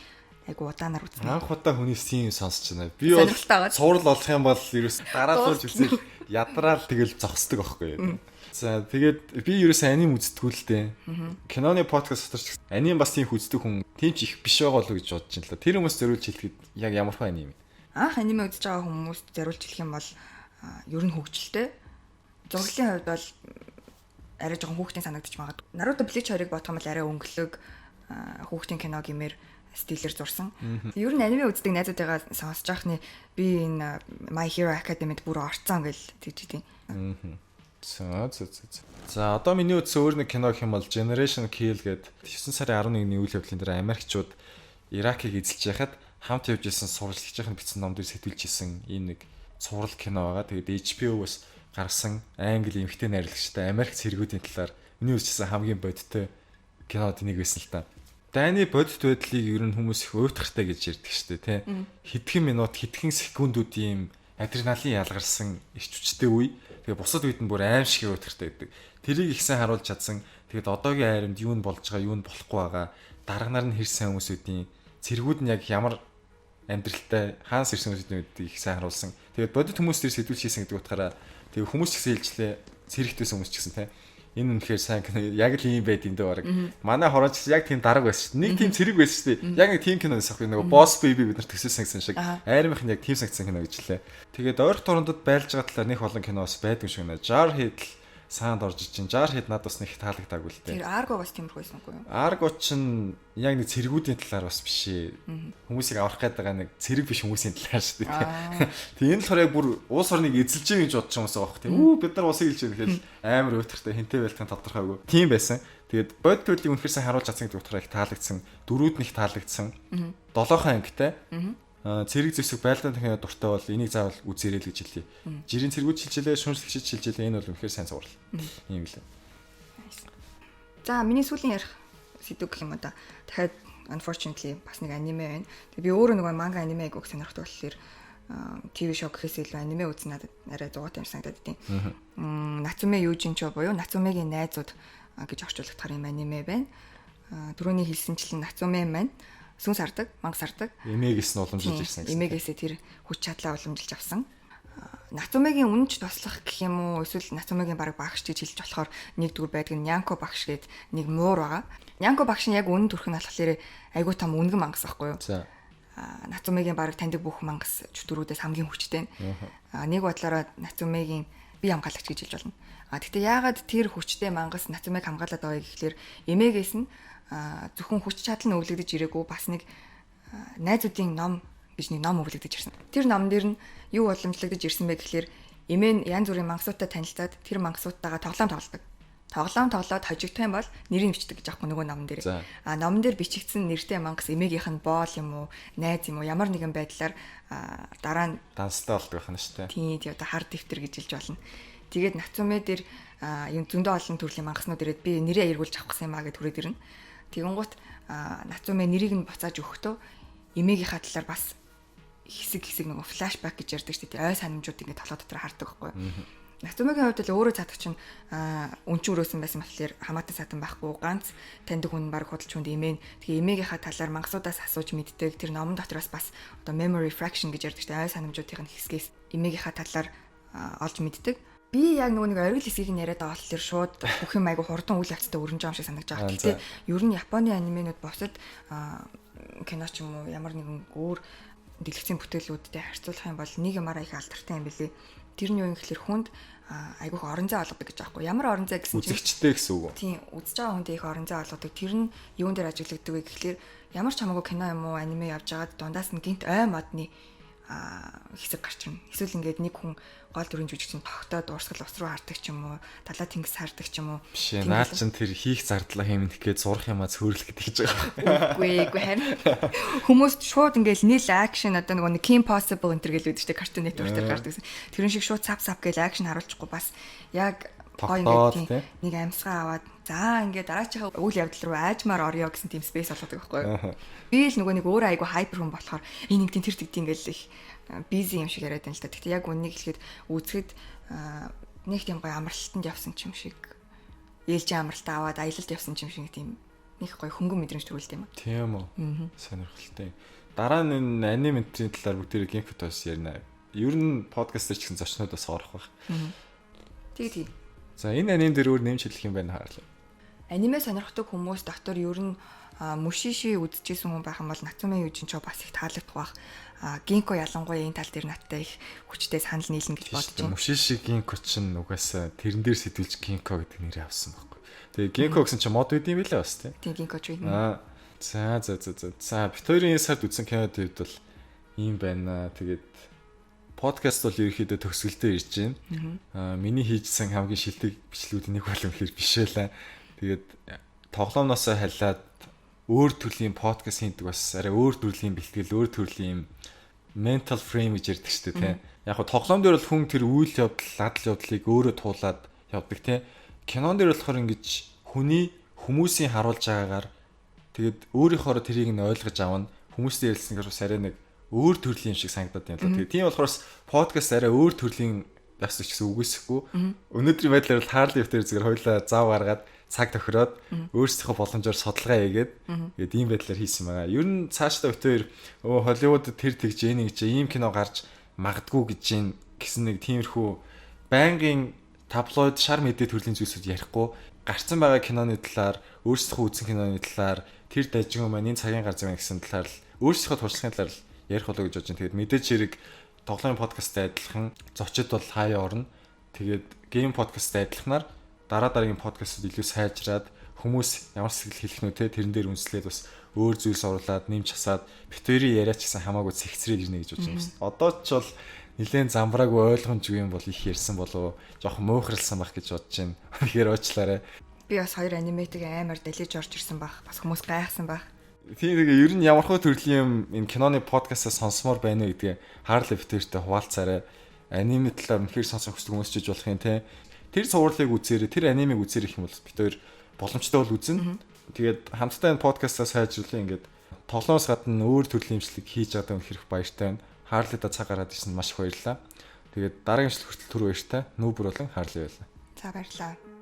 айгүй удаанаар үзнэ. Анх удаа хүнээс тийм сонсч байна. Би бол цуврал олох юм бол ерөөс дараалуулж үзэл ядраал тэгэл зогсдог байхгүй. За тэгээд би ерөөсөө аним үздэггүй л дээ. Киноны подкаст дотор ч аним бас тийм үздэг хүн тийм ч их биш байгаа болов гэж бодож байна л да. Тэр хүмүүс зориулж хэлэхэд яг ямар хөө аним? Анх аниме үзэж байгаа хүмүүст зориулж хэлэх юм бол ер нь хөгжилтэй. Зураглалын хувьд бол арай жоохон хүүхдийн санагдчих магадгүй. Наруто Bleach 2-ыг бодох юм бол арай өнгөлөг хүүхдийн кино гэмээр стилээр зурсан. Ер нь аниме үздэг найзуудтайгаа сонсож байхны би энэ My Hero Academy-д бүр орцсон гэж тэгж идэв. За одоо миний үзсэн өөр нэг кино гэх юм бол Generation Kill гэдэг 9 сарын 11-ний үйл явдлын дээр Америкчууд Иракийг эзэлж яхад хамт явж исэн сурвалжлагчийн бичсэн ном дээр сэтгүүлж исэн энэ нэг цуврал кино байгаа. Тэгээд HBO-с гарсан англи эмэгтэй найруулагчтай Америк цэргүүдийн талаар миний үзсэн хамгийн бодиттой кинод нэг байсан л та. Дайны бодит байдлыг ер нь хүмүүс их уйтгартай гэж ярьдаг шүү дээ, тий. Хэдхэн минут, хэдхэн секундуудын адреналин ялгарсан их хүчтэй үе. Тэгээ бусад үед нь бүр аим шиг уйтгартай байдаг. Тэрийг ихсэн харуулж чадсан. Тэгээд одоогийн айрамд юу нь болж байгаа, юу нь болохгүй байгаа. Дарганаар нь хэрсэн хүмүүсүүдийн цэргүүд нь яг ямар амьдралтай хаанаас ирсэн хүмүүсүүдийг их сайн харуулсан. Тэгээд бодит хүмүүс төр сэтгүүлч хийсэн гэдэг утгаараа тэгээ хүмүүс ч гэсэн хэлжлээ. Цэрэгтээс хүмүүс ч гэсэн тий. Энэ үнэхээр сайн кино яг л ийм байд энэ дээр баг. Манай хорооч яг тийм дарга байсан шүү дээ. Нэг тийм цэрэг байсан шүү дээ. Яг нэг тийм киноос авах нөгөө Boss Baby бид нар төсөөсөн гэсэн шиг. Айрмынх нь яг тийм санагдсан кино гэж лээ. Тэгээд ойрох дурандад байлж байгаа талаар нэг олон киноос байдаг шиг нэ. Jarhead л саанд орж ичин. Jarhead надад бас нэг таалагдаагүй л дээ. Тэр Argo бас тиймэрхүү байсан үгүй юу? Argo ч яг нэг цэргүүдийн талаар бас биш ээ. Хүмүүсийг аврах гээд байгаа нэг цэрэг биш хүмүүсийн талаар шүү дээ. Тэгээ энэ болохоор яг бүр уус орныг эзэлж байгаа гэж бодож байгаа хүмүүс байгаа тийм. Бид нар усыг илж байгаа гэхэл амар өтөртэй хинтээ байлтан тодорхойгүй. Тийм байсан. Тэгээд бодит төлөвийг үнэхээр сайн харуулж чадсан гэдэг утгаараа их таалагдсан. Дөрүүд нь их таалагдсан. 7хан ангитай. Цэрэг зэвсэг байлдааны кино дуртай бол энийг заавал үзээрэй л гэж хэлье. Жирийн цэргүүд шилжүүлээ, шүнслэгчид шилжүүлээ. Энэ бол үнэхээр сайн зурлал. Ийм лээ. За миний сүүлийн ярих сэдв гэх юм да. Дахиад unfortunately бас нэг аниме байна. Тэгээ би өөрөө нэг манга аниме гэх сонирхдаг болохоор ТV шоу гэхээс илүү аниме үзэх надад арай зугаатай юм санагдаад тийм. Нацуме Южинчо буюу Нацумегийн найзууд гэж орчуулгадахаар юм аниме байна. Түрүүний хэлсэнчлэн Нацуме маань сүнс сардаг, мангас сардаг. Эмээгээс нь уламжилж ирсэн гэсэн. Эмээгээсээ тэр хүч чадлаа уламжилж авсан. Нацумегийн үнэнч туслах гэх юм уу эсвэл Нацумегийн баг багш гэж хэлж болохоор нэгдүгээр байдаг нь Нянко багш гээд нэг муур байгаа. Нянко багш нь яг үнэн төрх нь болохоор айгуу том үнгэн мангас байхгүй юу? За. Нацумегийн баг таньдаг бүх мангас чөтгөрүүдээс хамгийн хүчтэй. Нэг бодлороо Нацумегийн бие хамгаалагч гэж хэлж болно. Гэхдээ яагаад тэр хүчтэй мангас Нацумег хамгаалаад байгааг гэхэлэр эмээгээс нь зөвхөн хүч чадал нь өвлөгдөж ирээгүй бас нэг найзуудын ном гэж нэг ном өвлөгдөж ирсэн. Тэр ном дээр нь юу уламжлагдаж ирсэн бэ гэхэлэр эмээ янз бүрийн мангасуудтай танилцаад тэр мангасуудтайгаа тоглоом тоглодог. Тоглоом тоглоод хожигдох юм бол нэрийг бичдэг гэж аахгүй нөгөө номон дээр. Номон дээр бичигдсэн нэртэй мангас эмээгийнх нь боол юм уу, найз юм уу ямар нэгэн байдлаар дараа нь данстай болдог байх нь шүү дээ. Тийм тий одоо хар дэвтэр гэж хэлж болно. Тэгээд Нацуме дээр юм зөндөө олон төрлийн мангаснууд ирээд би нэрээ эргүүлж авах гэсэн юм аа гэд түрээд ирнэ. Тэгэнгუთ Нацуме нэрийг нь буцааж өгөхдөө эмээгийнхаа талаар бас хэсэг нэг флашбэк гэж ярьдаг шүү дээ. Ой санамжууд ингэ толгой дотор хардаг байхгүй. Нацумегийн хувьд л өөрөө цаадах чинь өнч өрөөсөн байсан болохоор хамаатай садан байхгүй ганц таньдаг хүн баг худалч хүнд эмээ. Тэгээ эмээгийнхаа талаар мангасуудаас асууж мэддэг. Тэр номон дотроос бас одоо memory fraction гэж ярьдаг шүү дээ. Ой санамжуудын хэсгээс эмээгийнхаа талаар олж мэддэг. Би яг нэг оргил хэсгийг нь яриад байгаа болохоор шууд бүх юм айгу хурдан үйл явцтай өрнж байгаа юм шиг санагдаж байгаа. Гэхдээ ер нь Японы анименууд босод кино ч юм уу ямар нэгэн өөр дэлгэцийн бүтээлүүдтэй харьцуулах юм бол нэг юмараа их алдартай юм билий. Тэр нь юу юм гэхэлэр хүнд айгүйх орон зай олгодог гэж аахгүй. Ямар орон зай гэсэн чинь үзэгчтэй гэсэн үг үү? Тийм, үзэж байгаа хүнд их орон зай олгодог. Тэр нь юун дээр ажиглагддаг вэ гэхэлэр ямар ч хамаагүй кино юм уу аниме явж байгаад дундаас нь гинт ой модны хэсэг гарч ирнэ. Эсвэл ингээд нэг хүн гол дүрийн жүжигчин тогтоод урсгал ус руу хардаг ч юм уу, талаа тэнгис хардаг ч юм уу. Биш ээ, наад чин тэр хийх зардлаа хэмнэх гээд зурх юмаа цөөрлөх гэдэг гэж байгаа. Үгүй харин хүмүүс шууд ингээд нийл акшн одоо нэг Kim Possible энэ төр гэлээд штэ Cartoon Network дээр гардаг гэсэн. Тэрэн шиг шууд цап гэж акшн харуулчихгүй бас яг гоё ингээд нэг амьсгаа аваад За ингээд дараачихаа үйл явдал руу аажмаар орё гэсэн тийм спейс болоод байгаа байхгүй юу. Би л нөгөө нэг өөрөө айгу хайпер хүн болохоор энэ нэг тийм тэр тэгтийн ингээл их бизи юм шиг яриад байна л да. Гэхдээ яг үннийг хэлэхэд үзэхэд нэг тийм гоё амралтанд явсан ч юм шиг ээлжийн амралт аваад аялалд явсан ч юм шиг тийм нэг гоё хөнгөн мэдрэмж төрүүлдэг юм аа. Тийм үү. Сонирхолтой. Дараа нь энэ аниматрийн талаар бүгдээрээ геймфотос ярина. Ер нь подкастер ч гэсэн зочнуудаас орох байх. Тэгээ. За энэ аним дээр өөр нэмж хэлэх юм байна хаалаа. Аниме сонирхдаг хүмүүс дотор ер нь мушиши үзчихсэн хүн байх юм бол Нацуме Южинчо бас их таалагдах байх. Гинко ялангуяа энэ тал дээр надтай их хүчтэй санал нийлнэ гэж бодож байна. Мушиши Гинко ч угаасаа тэрэн дээр сэтүүлж Гинко гэдэг нэрээ авсан байхгүй. Тэгээ Гинко гэсэн чинь мод үт юм билээ бас тийм. Тийм Гинко ч үгүй. За бид хоёрын сард үзсэн кинод хэд бол ийм байна. Тэгээд подкаст бол ерөөхдөө төгсгөлдөө ирж байна. Миний хийжсэн хамгийн шилдэг бичлэгүүд нэг болон хэр бишээлээ. Тэгээд тоглоомноос халиад өөр төрлийн подкаст хийдэг бас арай өөр төрлийн бэлтгэл, өөр төрлийн mental frame гэж ярьдаг шүү дээ, тийм. Яг хоо тоглоом дээр бол хүн тэр үйл явдал, адал явдлыг өөрөө туулаад явдаг, тийм. Кинон дээр болохоор ингэж хүмүүсийн харуулж байгаагаар тэгээд өөрийнхөө тэрийг нь ойлгож авна. Хүмүүстэй ярилцсангаар бас арай нэг өөр төрлийн юм шиг санагдаад байна л да. Тэгээд тийм болохоор подкаст арай өөр төрлийн бас ч гэсэн үгүйсэхгүй. Өнөөдрийн байдлаар бол Harley дээр зүгээр хоёлаа зав гаргаад цаг тохироод өөрсдийнхөө боломжоор судалгаа хийгээд тэгээд ийм байдлаар хийсэн байгаа. Ер нь цаашдаа битээр Холливуд тэр тэгж энийг ч ийм кино гарч магадгүй гэж гэсэн нэг тиймэрхүү байнгын таблоид шар мэдээ төрлийн зүйлсүүд ярихгүй гарцсан байгаа киноны талаар өөрсдийнхөө үзсэн киноны талаар тэр дажгүй маань энэ цагийн гарц байгаа гэсэн талаар л өөрсдийнхөө туршлагын талаар л ярих болоо гэж бодож байна. Тэгээд мэдээж хэрэг тоглоомын подкасттай адилхан зочид бол хаяа орно. Тэгээд гейм подкасттай адилханаар дараагийн подкастууд илүү сайжраад хүмүүс ямар сэтгэл хэлэх нү те тэрэн дээр үнслээд бас өөр зүйлс оруулаад нэмж хасаад битүүрийн яриач гэсэн хамаагүй цэгцрээд ирнэ гэж бодож байна. Одоо ч бол нэлээд замбраагүй ойлгомжгүй юм бол их ярьсан болов жоох муухралсан байх гэж бодож байна. Тэгэхээр уучлаарай. Би бас хоёр анимейтыг амар дэлж орж ирсэн байх. Бас хүмүүс гайхсан байх. Тийм тэгээ ер нь ямархуу төрлийн юм энэ киноны подкастаас сонсомоор байна гэдгээ Harley битүүртэй хуваалцаарай. Аниме талаар үнэхээр сонсох хүсдэг хүмүүс ч болох юм те. Тэр цувралыг үзээрэй, тэр анимыг үзээрэй гэх юм бол битүүр боломжтой бол үзэн. Тэгээд хамтдаа энэ подкастаа сайжруулъя ингээд тоглоомоос гадна өөр төрлийн имжлэг хийж байгаа үнэхээр баяртай байна. Harley-да цаг гаргаад ирсэнд маш их баярлалаа. Тэгээд дараагийн имжлэг хүртэл түр баяртай. Нүүбэр болон Harley байлаа. За баярлалаа.